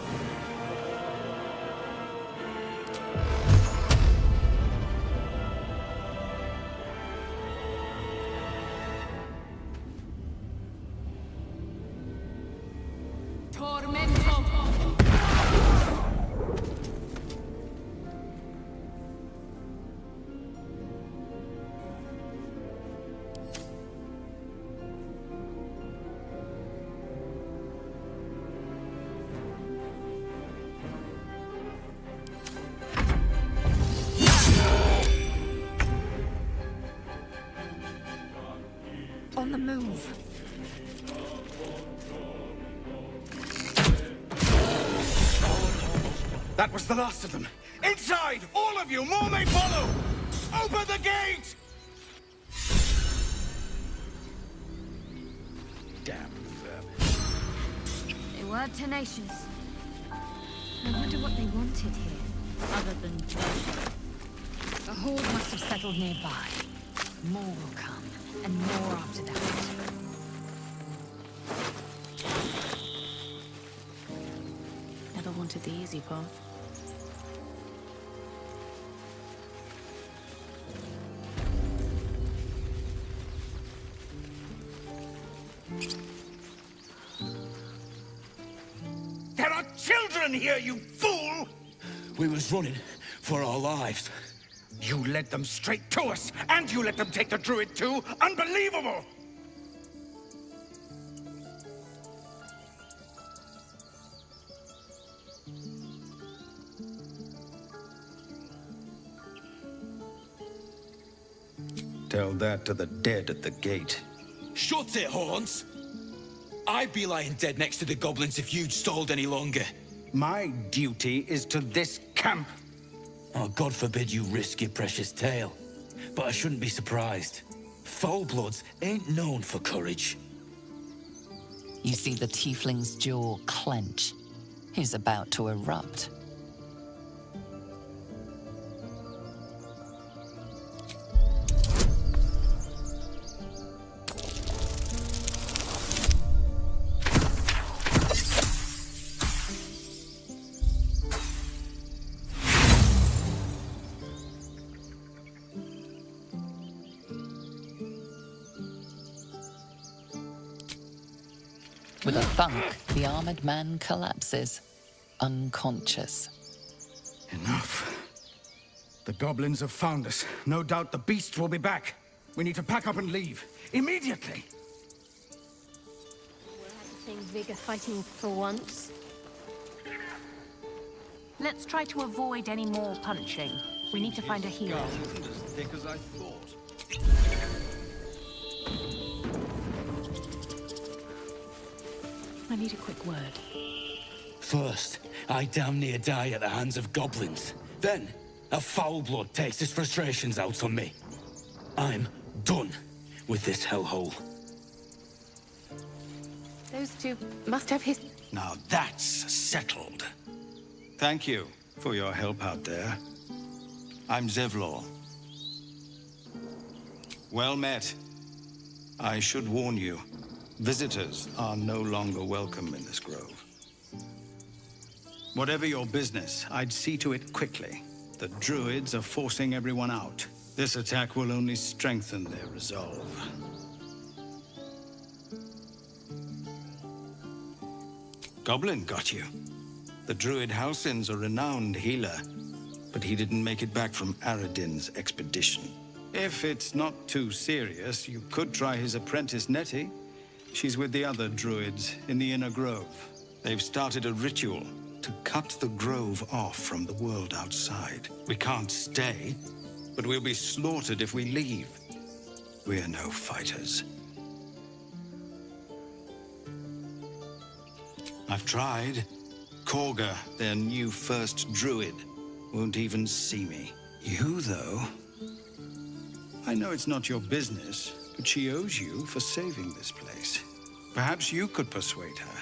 On the move. That was the last of them. Inside! All of you! More may follow! Open the gate! Damn vermin. They were tenacious. I wonder what they wanted here, other than pleasure. The horde must have settled nearby. More will come, and more after that. Never wanted the easy path. There are children here, you fool! We was running for our lives. You led them straight to us, and you let them take the druid too? Unbelievable! Tell that to the dead at the gate. Shut it, Horns! I'd be lying dead next to the goblins if you'd stalled any longer. My duty is to this camp. Oh, God forbid you risk your precious tail. But I shouldn't be surprised. Foulbloods ain't known for courage. You see the tiefling's jaw clench. He's about to erupt. With a thunk, the armored man collapses, unconscious. Enough. The goblins have found us. No doubt the beast will be back. We need to pack up and leave. Immediately! We'll have the same vigor fighting for once. Let's try to avoid any more punching. We need to find a healer. Skull isn't as thick as I thought. I need a quick word. First, I damn near die at the hands of goblins. Then, a foul blood takes his frustrations out on me. I'm done with this hellhole. Those two must have his... Now that's settled. Thank you for your help out there. I'm Zevlor. Well met. I should warn you, visitors are no longer welcome in this grove. Whatever your business, I'd see to it quickly. The druids are forcing everyone out. This attack will only strengthen their resolve. Goblin got you. The druid Halsin's a renowned healer, but he didn't make it back from Aradin's expedition. If it's not too serious, you could try his apprentice Nettie. She's with the other druids in the inner grove. They've started a ritual to cut the grove off from the world outside. We can't stay, but we'll be slaughtered if we leave. We're no fighters. I've tried. Korga, their new first druid, won't even see me. You, though... I know it's not your business, but she owes you for saving this place. Perhaps you could persuade her.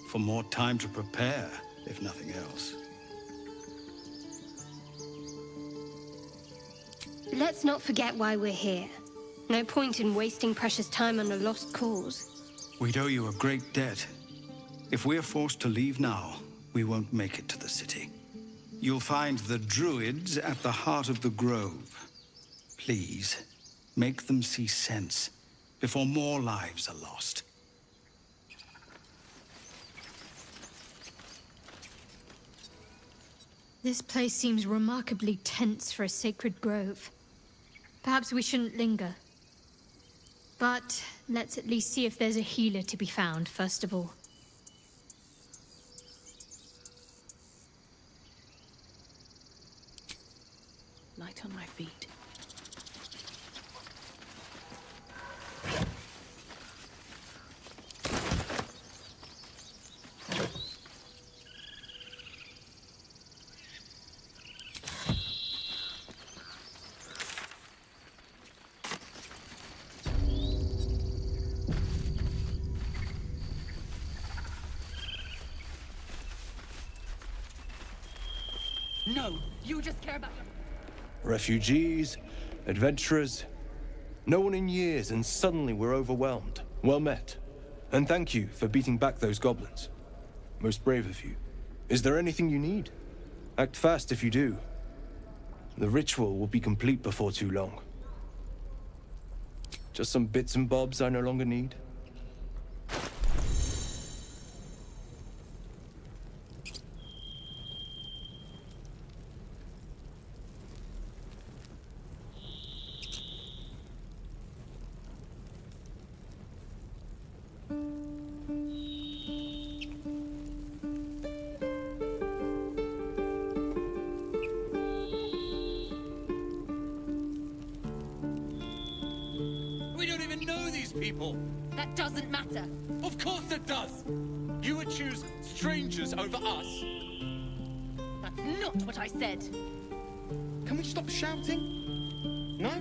For more time to prepare, if nothing else. Let's not forget why we're here. No point in wasting precious time on a lost cause. We'd owe you a great debt. If we're forced to leave now, we won't make it to the city. You'll find the druids at the heart of the grove. Please, make them see sense before more lives are lost. This place seems remarkably tense for a sacred grove. Perhaps we shouldn't linger. But let's at least see if there's a healer to be found, first of all. Light on my feet. No, you just care about... Refugees, adventurers, no one in years, and suddenly we're overwhelmed. Well met. And thank you for beating back those goblins. Most brave of you. Is there anything you need? Act fast if you do. The ritual will be complete before too long. Just some bits and bobs I no longer need? People. That doesn't matter. Of course it does. You would choose strangers over us. That's not what I said. Can we stop shouting? No?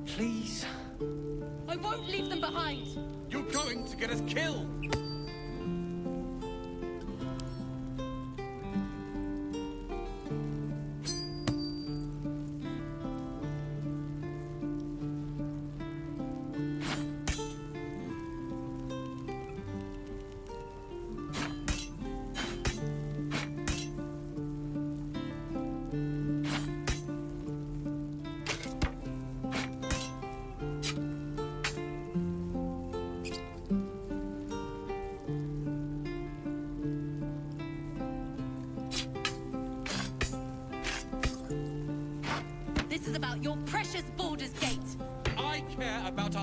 Please. I won't leave them behind. You're going to get us killed.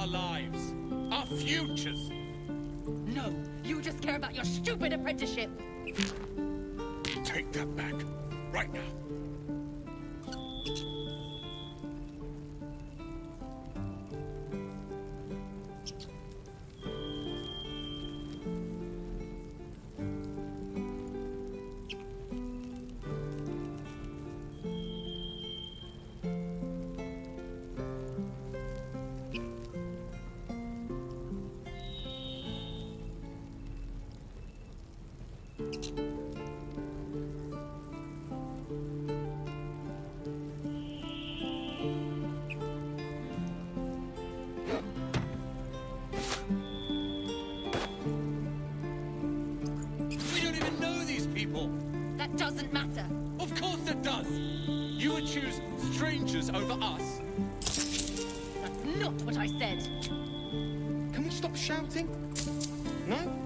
our lives, our futures. No, you just care about your stupid apprenticeship. Take that back, right now. We don't even know these people. That doesn't matter. Of course it does. You would choose strangers over us. That's not what I said. Can we stop shouting? No?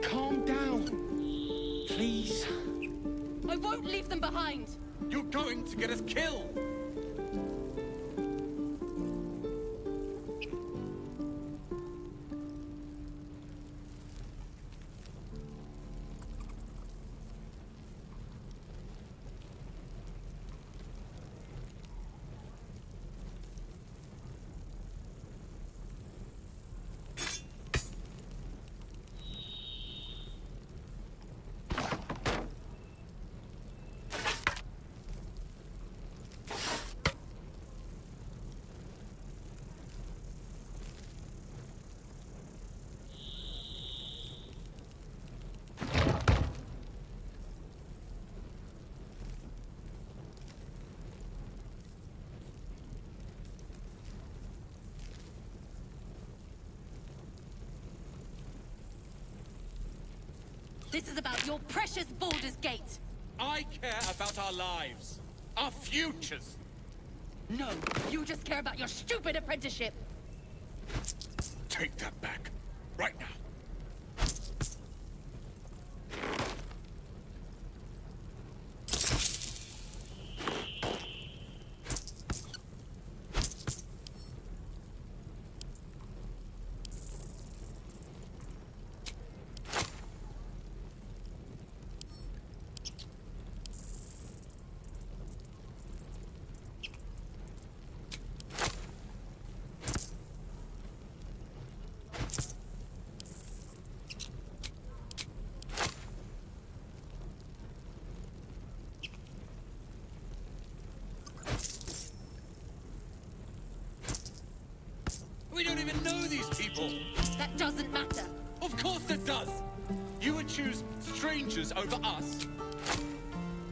Calm down. Please. I won't leave them behind. You're going to get us killed. This is about your precious Baldur's Gate. I care about our lives, our futures. No, you just care about your stupid apprenticeship. Take that back, right now. We don't even know these people. That doesn't matter. Of course it does. You would choose strangers over us.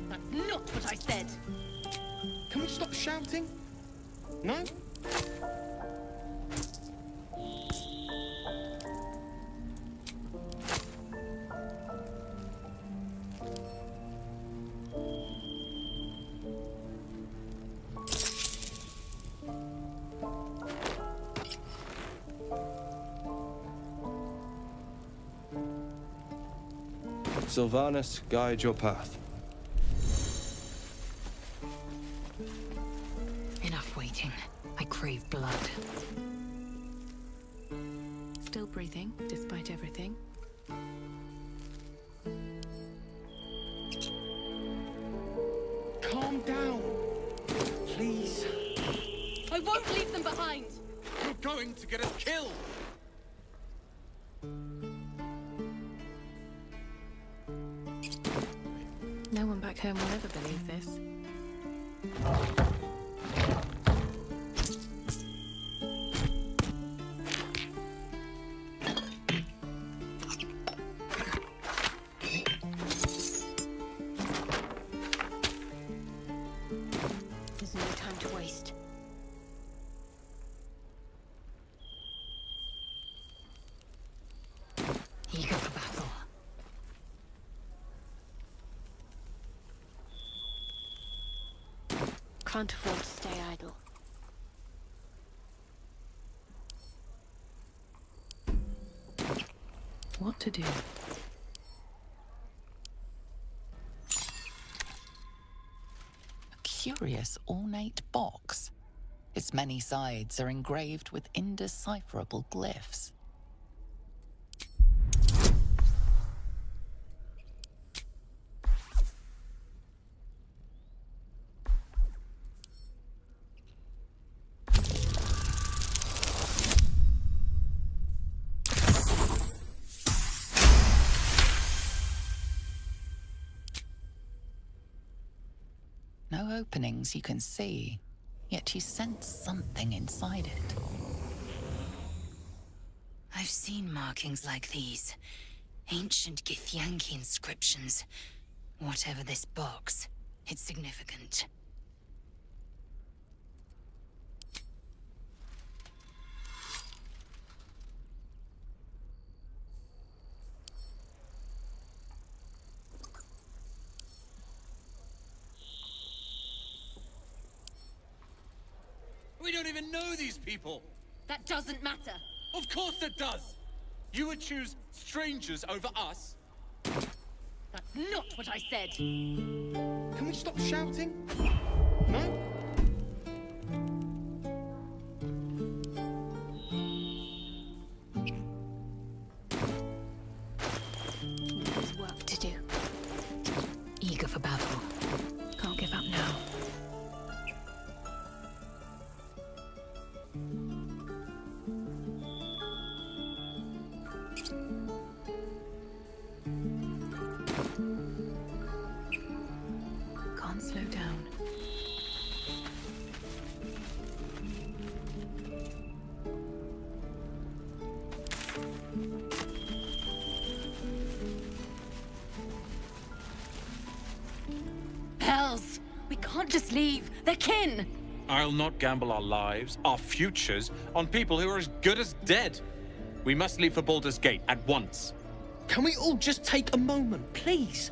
That's not what I said. Can we stop shouting? No? Sylvanas, guide your path. Enough waiting. I crave blood. Still breathing, despite everything. Calm down. Please. I won't leave them behind. You're going to get us killed. No one back home will ever believe this. can't afford to stay idle. What to do? A curious ornate box. Its many sides are engraved with indecipherable glyphs. No openings you can see, yet you sense something inside it. I've seen markings like these. Ancient Githyanki inscriptions. Whatever this box, it's significant. We don't even know these people! That doesn't matter. Of course it does! You would choose strangers over us? That's not what I said. Can we stop shouting? No? There's work to do. Eager for battle. Can't give up now. Can't slow down. Hells! We can't just leave. They're kin! I'll not gamble our lives, our futures, on people who are as good as dead. We must leave for Baldur's Gate at once. Can we all just take a moment, please?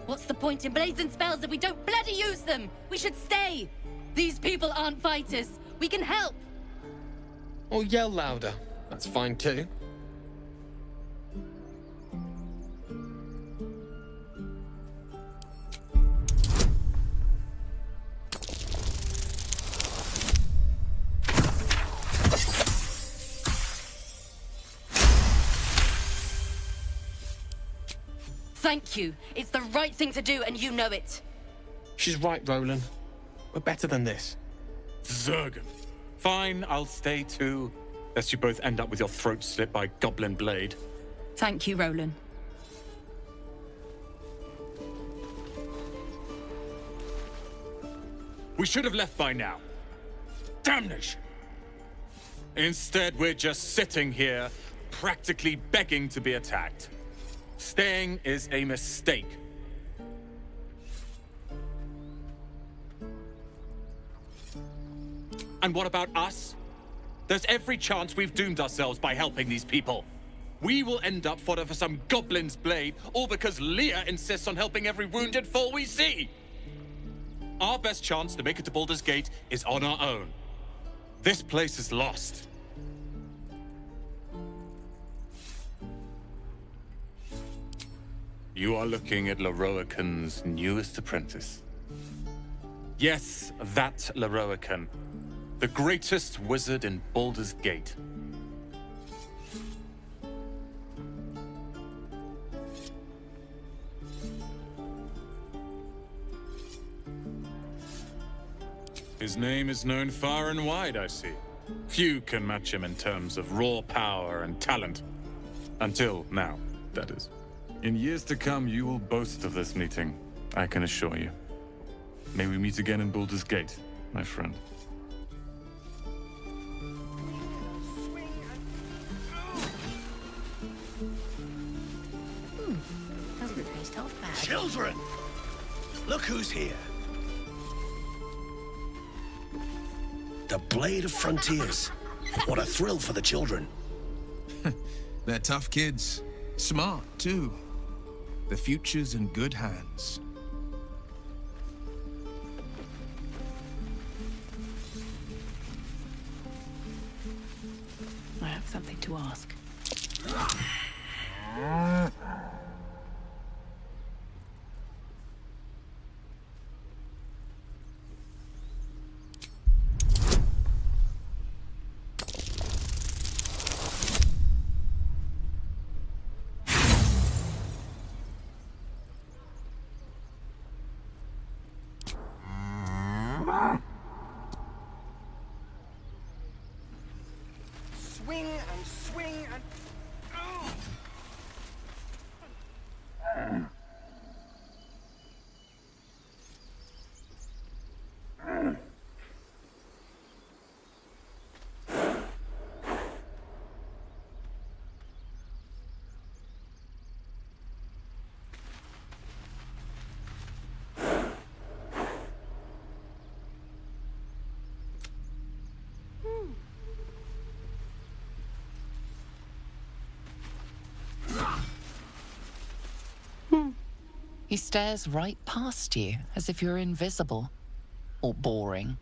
What's the point in blades and spells if we don't bloody use them? We should stay! These people aren't fighters. We can help! Or yell louder. That's fine too. Thank you. It's the right thing to do, and you know it. She's right, Roland. We're better than this. Zerg. Fine, I'll stay too. Lest you both end up with your throats slit by goblin blade. Thank you, Roland. We should have left by now. Damnation! Instead, we're just sitting here, practically begging to be attacked. Staying is a mistake. And what about us? There's every chance we've doomed ourselves by helping these people. We will end up fodder for some goblin's blade, all because Leah insists on helping every wounded foe we see. Our best chance to make it to Baldur's Gate is on our own. This place is lost. You are looking at Leroican's newest apprentice. Yes, that Leroican. The greatest wizard in Baldur's Gate. His name is known far and wide, I see. Few can match him in terms of raw power and talent. Until now, that is. In years to come, you will boast of this meeting, I can assure you. May we meet again in Baldur's Gate, my friend. Doesn't taste half bad. Children! Look who's here. The Blade of Frontiers. What a thrill for the children. They're tough kids. Smart, too. The future's in good hands. to ask. Swing and swing and... He stares right past you, as if you're invisible. Or boring.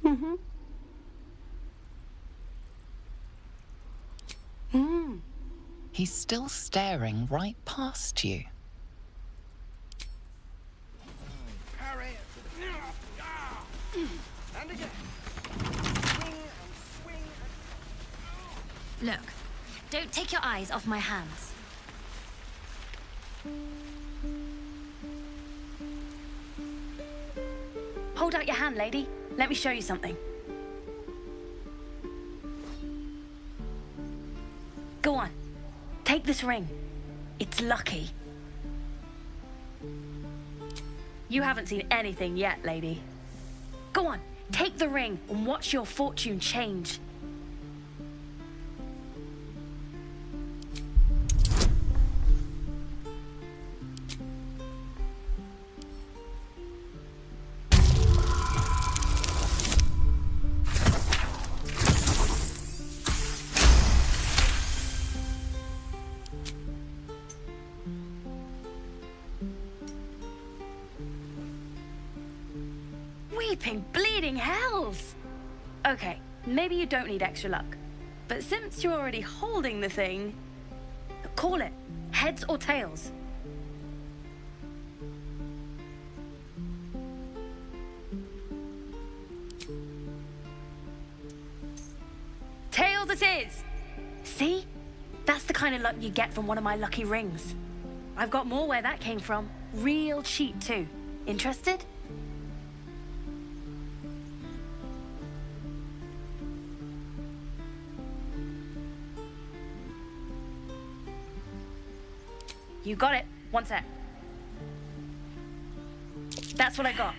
Mm-hmm. He's still staring right past you. Parry it. And again. Swing and swing and... Look, don't take your eyes off my hands. Hold out your hand, lady. Let me show you something. Go on. Take this ring. It's lucky. You haven't seen anything yet, lady. Go on. Take the ring and watch your fortune change. Weeping, bleeding hells! Okay, maybe you don't need extra luck. But since you're already holding the thing, call it. Heads or tails. Tails it is! See? That's the kind of luck you get from one of my lucky rings. I've got more where that came from. Real cheap too. Interested? You got it. One sec. That's what I got.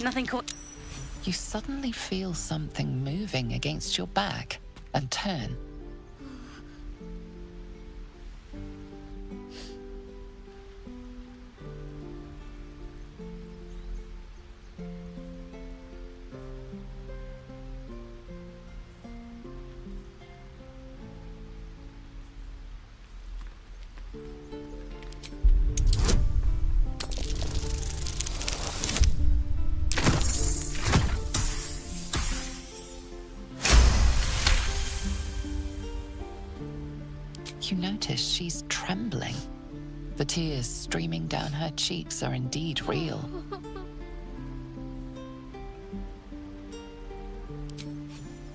Nothing caught. You suddenly feel something moving against your back and turn. You notice she's trembling. The tears streaming down her cheeks are indeed real.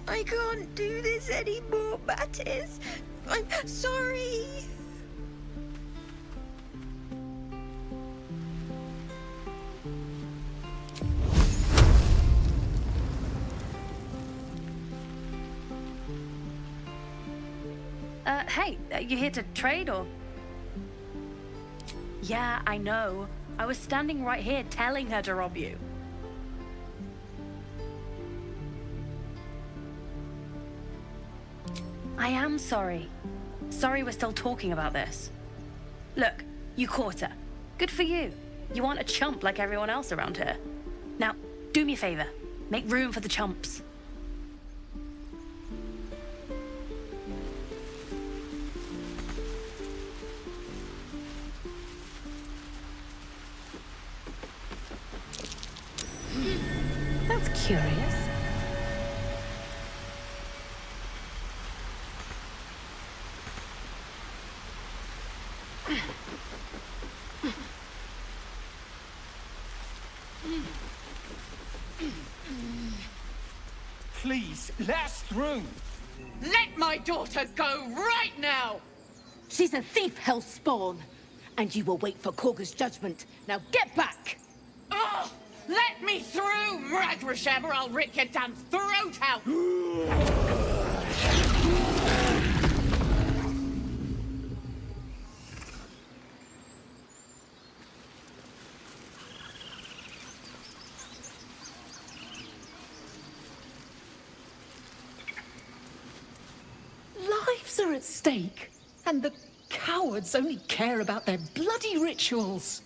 I can't do this anymore, Mattis. I'm sorry. Hey, you here to trade or? Yeah, I know. I was standing right here telling her to rob you. I am sorry. Sorry we're still talking about this. Look, you caught her. Good for you. You aren't a chump like everyone else around here. Now, do me a favor. Make room for the chumps. That's curious. Please, let us through. Let my daughter go right now! She's a thief, Hellspawn. And you will wait for Korga's judgment. Now get back! Oh, let me through, Mragrasham, or I'll rip your damn throat out! Lives are at stake, and the cowards only care about their bloody rituals.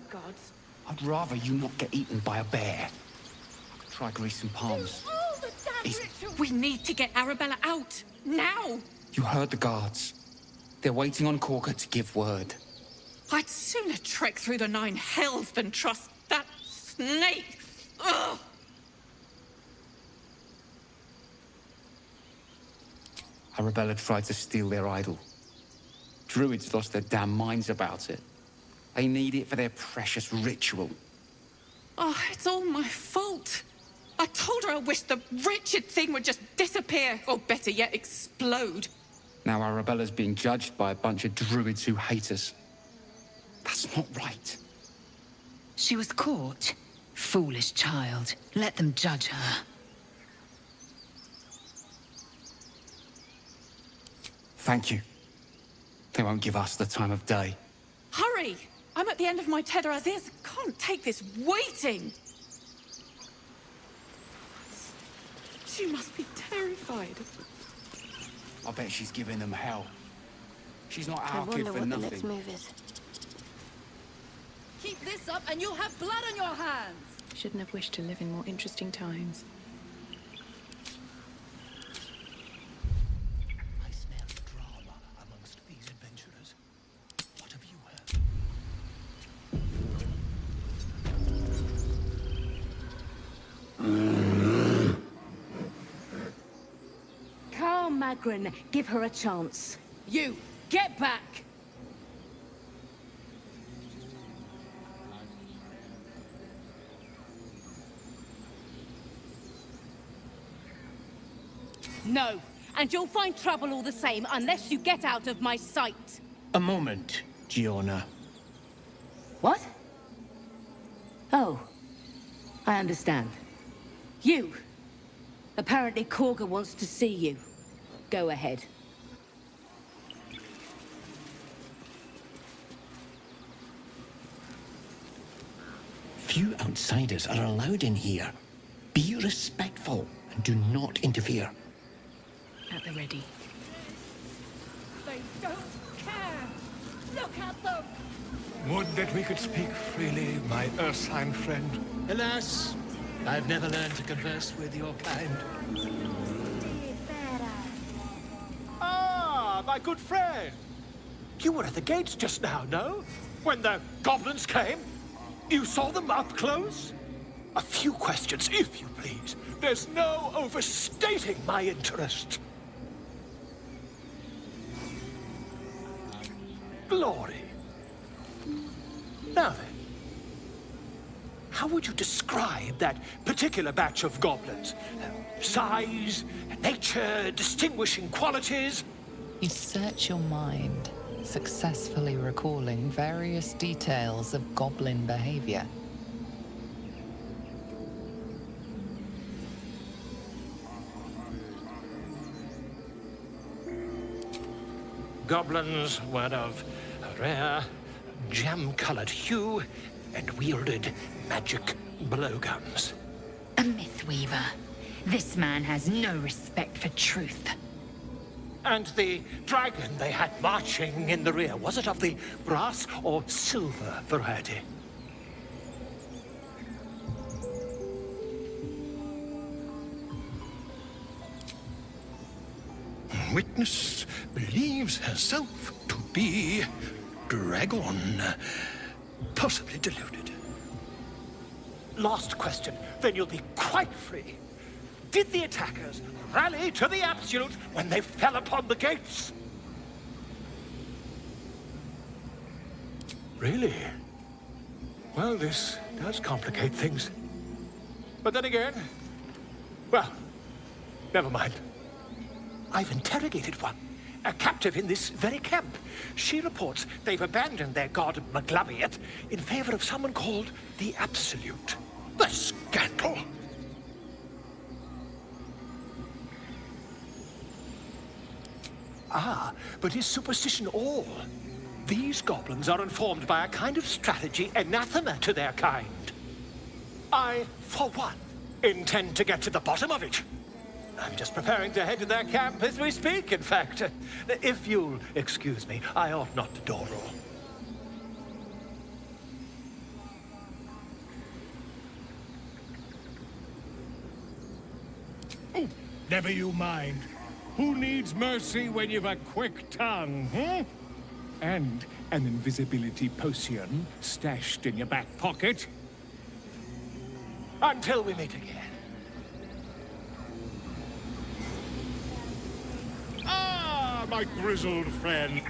Gods. I'd rather you not get eaten by a bear. Try greasing palms. We need to get Arabella out, now! You heard the guards. They're waiting on Korga to give word. I'd sooner trek through the 9 hells than trust that snake! Ugh! Arabella tried to steal their idol. Druids lost their damn minds about it. They need it for their precious ritual. Oh, it's all my fault. I told her I wished the wretched thing would just disappear, or better yet, explode. Now Arabella's being judged by a bunch of druids who hate us. That's not right. She was caught. Foolish child. Let them judge her. Thank you. They won't give us the time of day. Hurry! I'm at the end of my tether as is. Can't take this waiting. She must be terrified. I bet she's giving them hell. She's not I our kid wonder for what nothing. the next move is. Keep this up and you'll have blood on your hands! Shouldn't have wished to live in more interesting times. I smell drama amongst these adventurers. What have you heard? Calm, Magrin. Give her a chance. You, get back! No, and you'll find trouble all the same unless you get out of my sight. A moment, Giona. What? Oh, I understand. You. Apparently Korga wants to see you. Go ahead. Few outsiders are allowed in here. Be respectful and do not interfere. At the ready. They don't care! Look at them! Would that we could speak freely, my Ursine friend. Alas, I've never learned to converse with your kind. Ah, my good friend. You were at the gates just now, no? When the goblins came? You saw them up close? A few questions, if you please. There's no overstating my interest. Glory. Now then, how would you describe that particular batch of goblins? Size, nature, distinguishing qualities? You search your mind, successfully recalling various details of goblin behavior. Goblins were of a rare, jam-colored hue and wielded magic blowguns. A myth weaver. This man has no respect for truth. And the dragon they had marching in the rear, was it of the brass or silver variety? Witness believes herself to be dragon. Possibly deluded. Last question, then you'll be quite free. Did the attackers rally to the Absolute when they fell upon the gates? Really? Well, this does complicate things. But then again, well, never mind. I've interrogated one, a captive in this very camp. She reports they've abandoned their god Maglabiat in favor of someone called the Absolute. The scandal! Ah, but is superstition all? These goblins are informed by a kind of strategy anathema to their kind. I, for one, intend to get to the bottom of it. I'm just preparing to head to their camp as we speak, in fact. If you'll excuse me, I ought not to door roll. Oh, never you mind. Who needs mercy when you've a quick tongue, hmm? And an invisibility potion stashed in your back pocket? Until we meet again. Ah, my grizzled friend.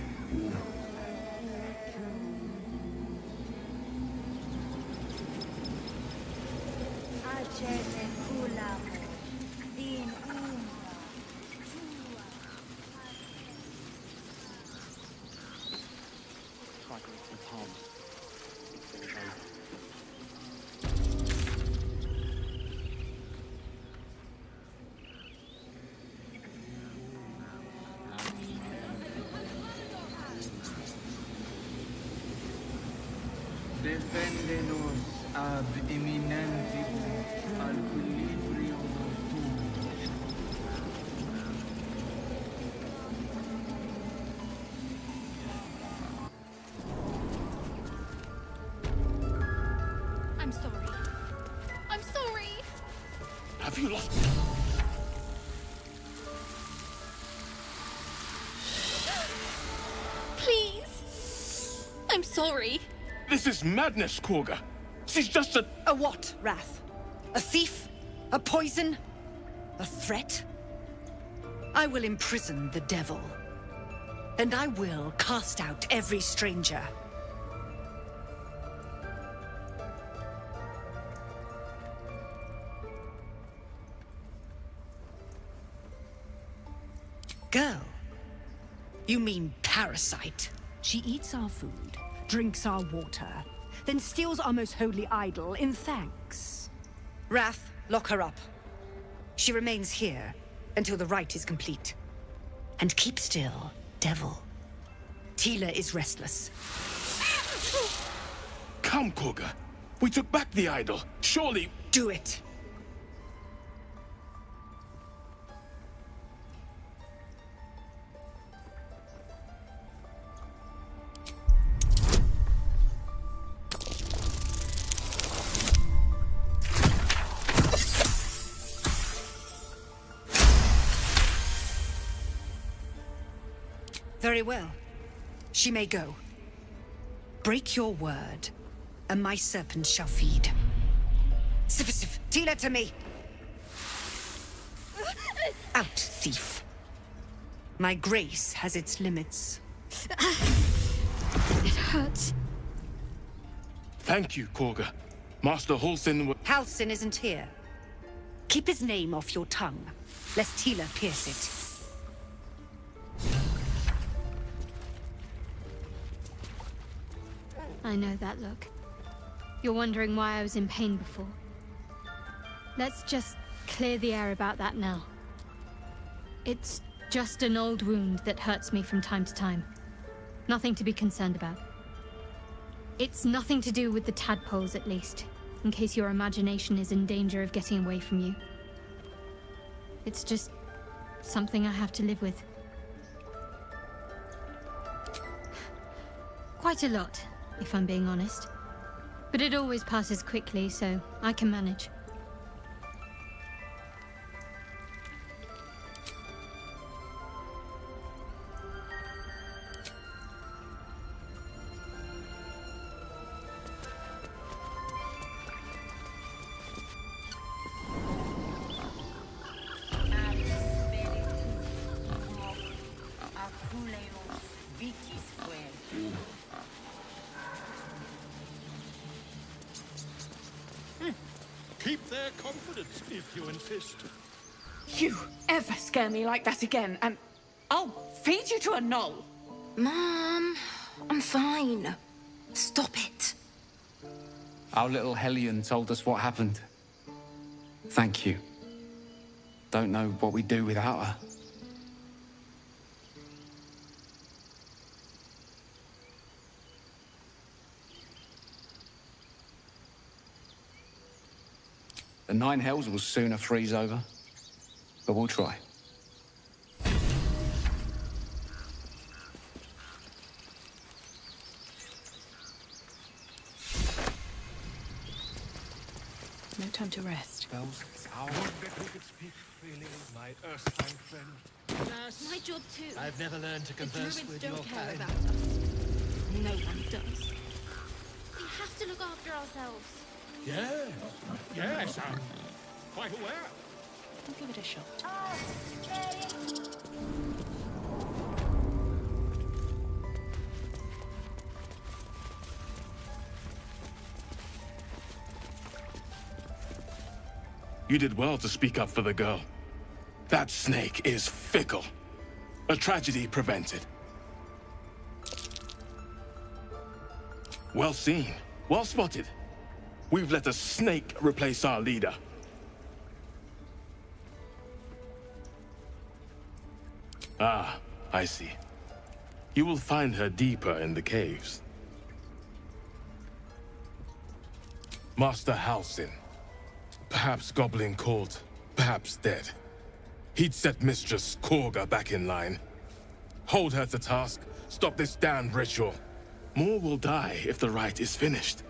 Deféndenos ab eminentibus al equilibrium I'm sorry. I'm sorry. Have you lost? Please. I'm sorry. This is madness, Korga. She's just a... A what, Wrath? A thief? A poison? A threat? I will imprison the devil. And I will cast out every stranger. Girl? You mean parasite? She eats our food, drinks our water, then steals our most holy idol in thanks. Wrath, lock her up. She remains here until the rite is complete. And keep still, devil. Tila is restless. Come, Korga. We took back the idol. Surely... Do it. Very well. She may go. Break your word, and my serpent shall feed. Sif, Tila to me! Out, thief. My grace has its limits. It hurts. Thank you, Korga. Master Halsin... Halsin isn't here. Keep his name off your tongue, lest Tila pierce it. I know that look. You're wondering why I was in pain before. Let's just clear the air about that now. It's just an old wound that hurts me from time to time. Nothing to be concerned about. It's nothing to do with the tadpoles, at least, in case your imagination is in danger of getting away from you. It's just something I have to live with. Quite a lot, if I'm being honest. But it always passes quickly, so I can manage. Keep their confidence, if you insist. You ever scare me like that again, and I'll feed you to a knoll. Mom, I'm fine. Stop it. Our little Hellion told us what happened. Thank you. Don't know what we'd do without her. The Nine Hells will sooner freeze over, but we'll try. No time to rest. Bells, I wonder who could speak freely with my Earthling friend. My job too. I've never learned to The converse druids with don't your care kind. about us. No one does. We have to look after ourselves. Yes, I'm quite aware. I'll give it a shot. You did well to speak up for the girl. That snake is fickle. A tragedy prevented. Well seen. Well spotted. We've let a snake replace our leader. Ah, I see. You will find her deeper in the caves. Master Halsin. Perhaps Goblin caught, perhaps dead. He'd set Mistress Korga back in line. Hold her to task, stop this damned ritual. More will die if the rite is finished.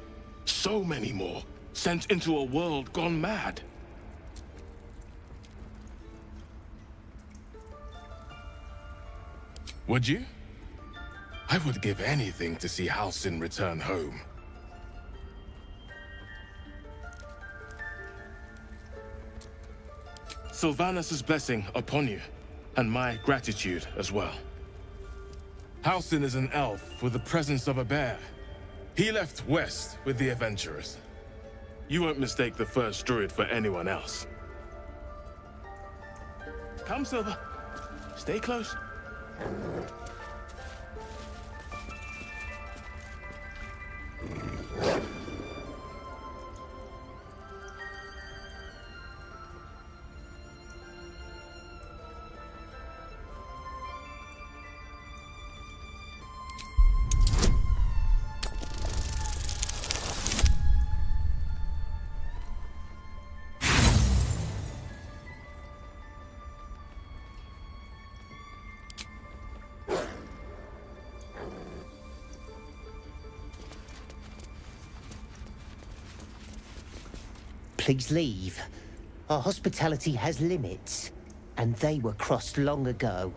So many more, sent into a world gone mad. Would you? I would give anything to see Halsin return home. Sylvanus' blessing upon you, and my gratitude as well. Halsin is an elf with the presence of a bear. He left west with the adventurers. You won't mistake the first druid for anyone else. Come, Silver. Stay close. Please leave. Our hospitality has limits, and they were crossed long ago.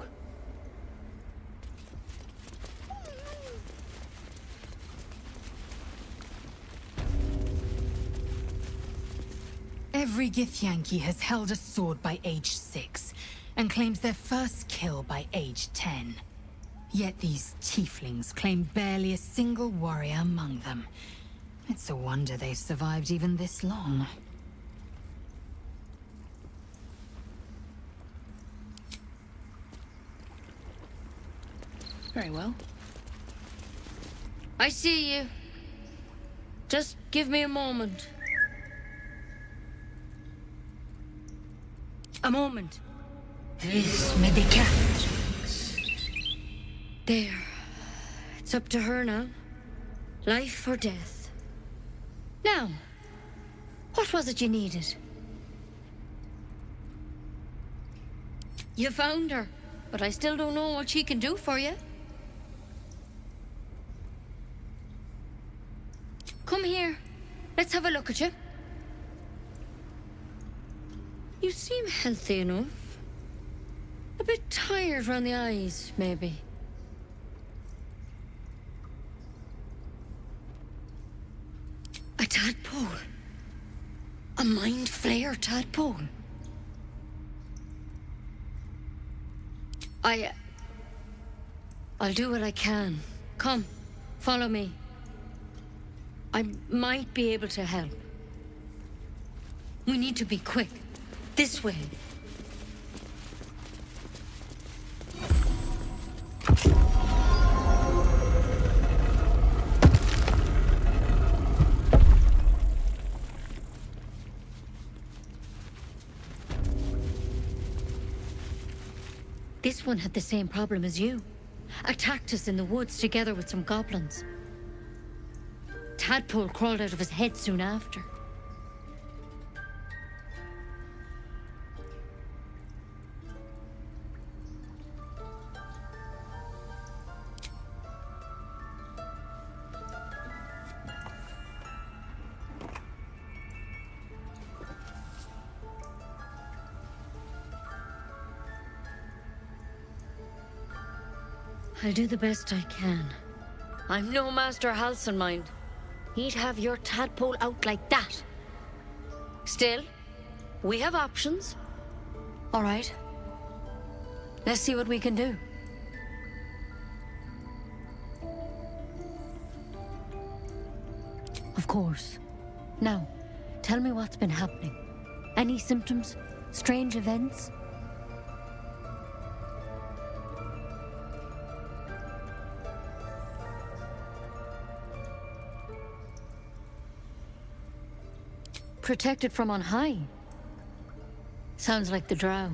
Every Githyanki has held a sword by age 6, and claims their first kill by age 10. Yet these tieflings claim barely a single warrior among them. It's a wonder they've survived even this long. Very well. I see you. Just give me a moment. A moment. Vis medicat. There. It's up to her now. Life or death. Now, what was it you needed? You found her, but I still don't know what she can do for you. Come here. Let's have a look at you. You seem healthy enough. A bit tired round the eyes, maybe. A tadpole. A mind flayer tadpole. I'll do what I can. Come, follow me. I might be able to help. We need to be quick. This way. This one had the same problem as you. Attacked us in the woods together with some goblins. Tadpole crawled out of his head soon after. I'll do the best I can. I'm no Master Halsin, mind. He'd have your tadpole out like that. Still, we have options. All right. Let's see what we can do. Of course. Now, tell me what's been happening. Any symptoms? Strange events? Protected from on high. Sounds like the drow.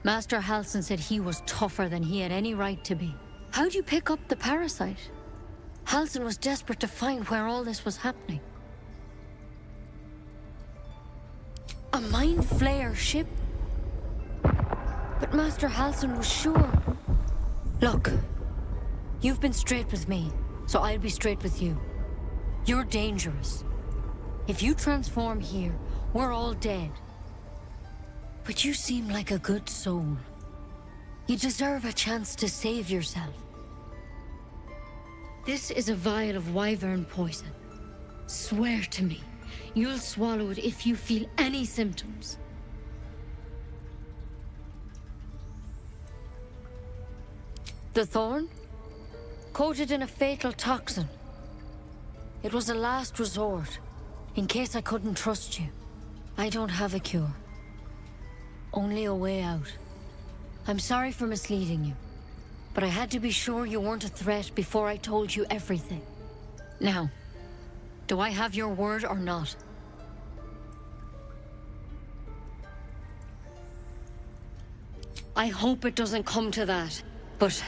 Master Halsin said he was tougher than he had any right to be. How'd you pick up the parasite? Halsin was desperate to find where all this was happening. A mind flayer ship? But Master Halsin was sure. Look, you've been straight with me, so I'll be straight with you. You're dangerous. If you transform here, we're all dead. But you seem like a good soul. You deserve a chance to save yourself. This is a vial of wyvern poison. Swear to me, you'll swallow it if you feel any symptoms. The thorn? Coated in a fatal toxin. It was a last resort. In case I couldn't trust you. I don't have a cure. Only a way out. I'm sorry for misleading you, but I had to be sure you weren't a threat before I told you everything. Now, do I have your word or not? I hope it doesn't come to that, but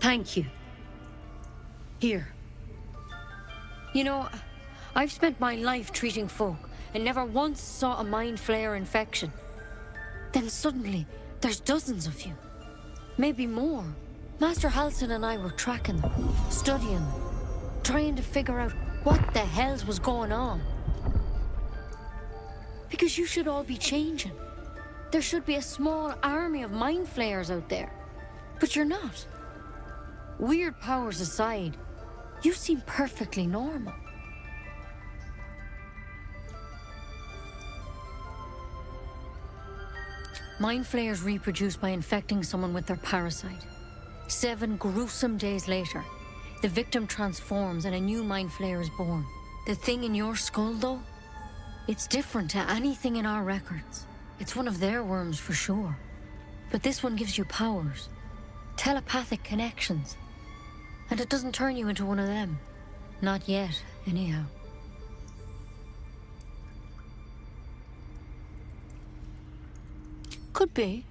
thank you. Here. You know, I've spent my life treating folk and never once saw a mind flayer infection. Then suddenly, there's dozens of you. Maybe more. Master Halsin and I were tracking them, studying them, trying to figure out what the hells was going on. Because you should all be changing. There should be a small army of mind flayers out there. But you're not. Weird powers aside, you seem perfectly normal. Mind flayers reproduce by infecting someone with their parasite. 7 gruesome days later, the victim transforms and a new mind flayer is born. The thing in your skull, though, it's different to anything in our records. It's one of their worms for sure. But this one gives you powers, telepathic connections. And it doesn't turn you into one of them. Not yet, anyhow. Could be,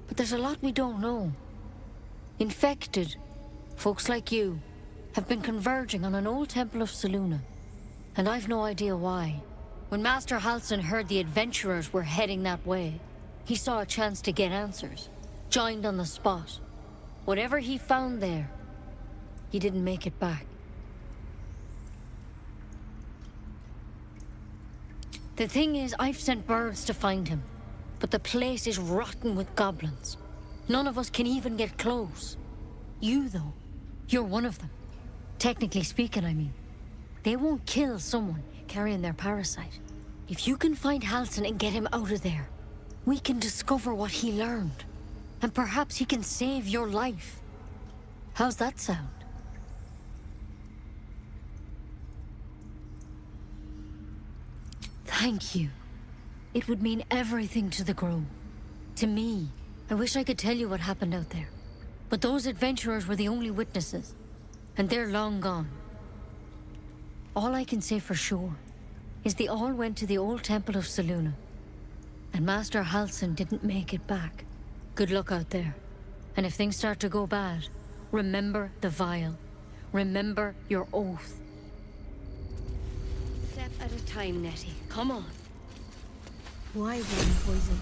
but there's a lot we don't know. Infected, folks like you, have been converging on an old temple of Selûne, and I've no idea why. When Master Halsin heard the adventurers were heading that way, he saw a chance to get answers, joined on the spot. Whatever he found there, he didn't make it back. The thing is, I've sent birds to find him, but the place is rotten with goblins. None of us can even get close. You, though, you're one of them. Technically speaking, I mean. They won't kill someone carrying their parasite. If you can find Halsin and get him out of there, we can discover what he learned. And perhaps he can save your life. How's that sound? Thank you. It would mean everything to the Grove. To me. I wish I could tell you what happened out there. But those adventurers were the only witnesses. And they're long gone. All I can say for sure is they all went to the old temple of Selûne. And Master Halsin didn't make it back. Good luck out there. And if things start to go bad, remember the vial. Remember your oath. Step at a time, Nettie. Come on. Wyvern poison.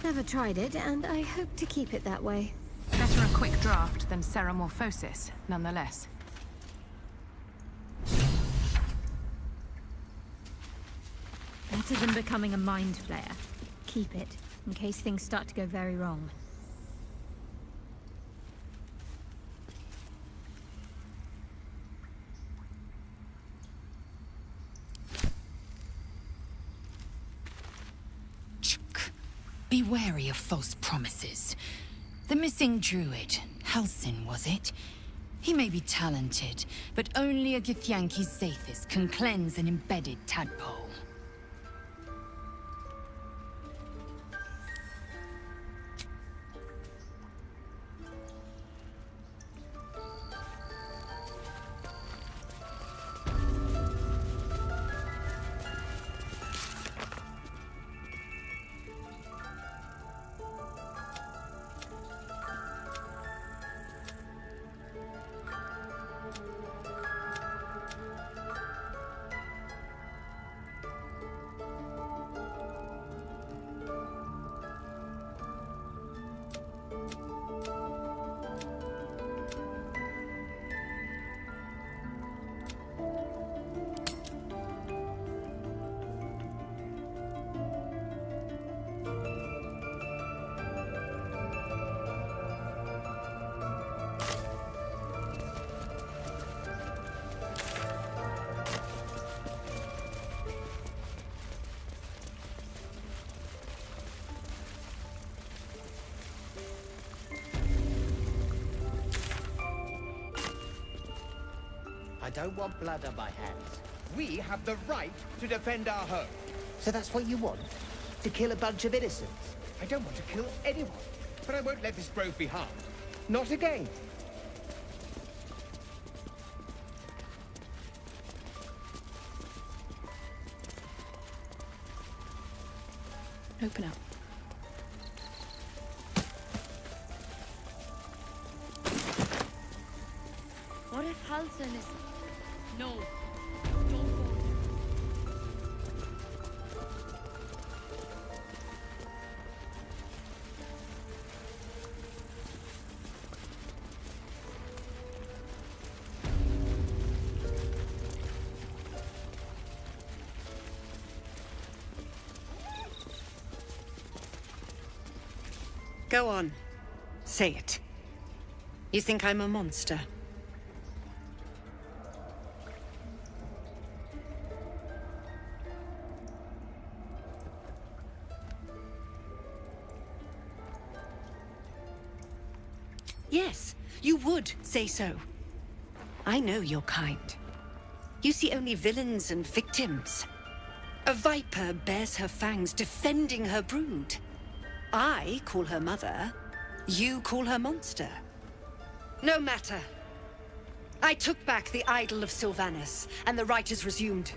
Never tried it, and I hope to keep it that way. Better a quick draft than ceramorphosis, nonetheless. Better than becoming a mind flayer. Keep it, in case things start to go very wrong. Be wary of false promises. The missing druid, Halsin, was it? He may be talented, but only a Githyanki Zathis can cleanse an embedded tadpole. I don't want blood on my hands. We have the right to defend our home. So that's what you want? To kill a bunch of innocents? I don't want to kill anyone, but I won't let this grove be harmed. Not again. Open up. What if Halsin is... No. Go on. Say it. You think I'm a monster? Yes, you would say so. I know your kind. You see only villains and victims. A viper bears her fangs defending her brood. I call her mother. You call her monster. No matter. I took back the idol of Sylvanas, and the rite is resumed.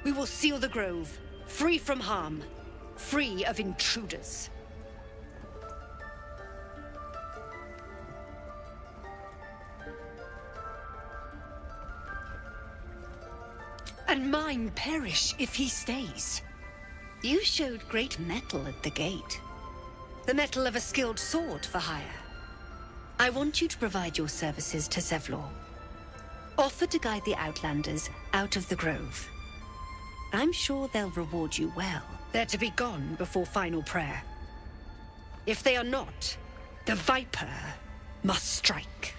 We will seal the grove, free from harm, free of intruders. And mine perish if he stays. You showed great mettle at the gate. The mettle of a skilled sword for hire. I want you to provide your services to Zevlor. Offer to guide the Outlanders out of the grove. I'm sure they'll reward you well. They're to be gone before final prayer. If they are not, the Viper must strike.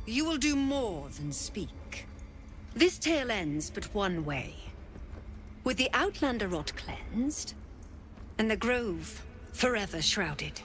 You will do more than speak. This tale ends but one way. With the Outlander rot cleansed, and the Grove forever shrouded.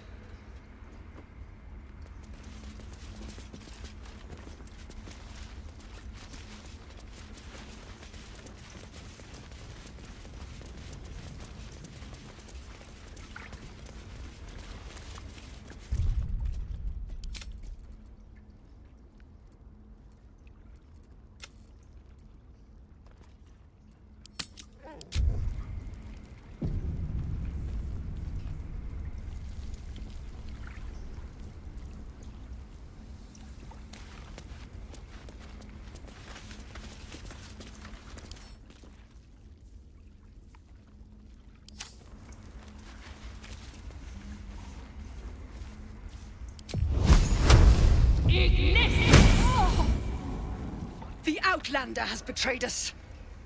The Outlander has betrayed us.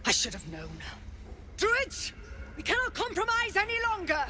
I should have known. Druids, we cannot compromise any longer.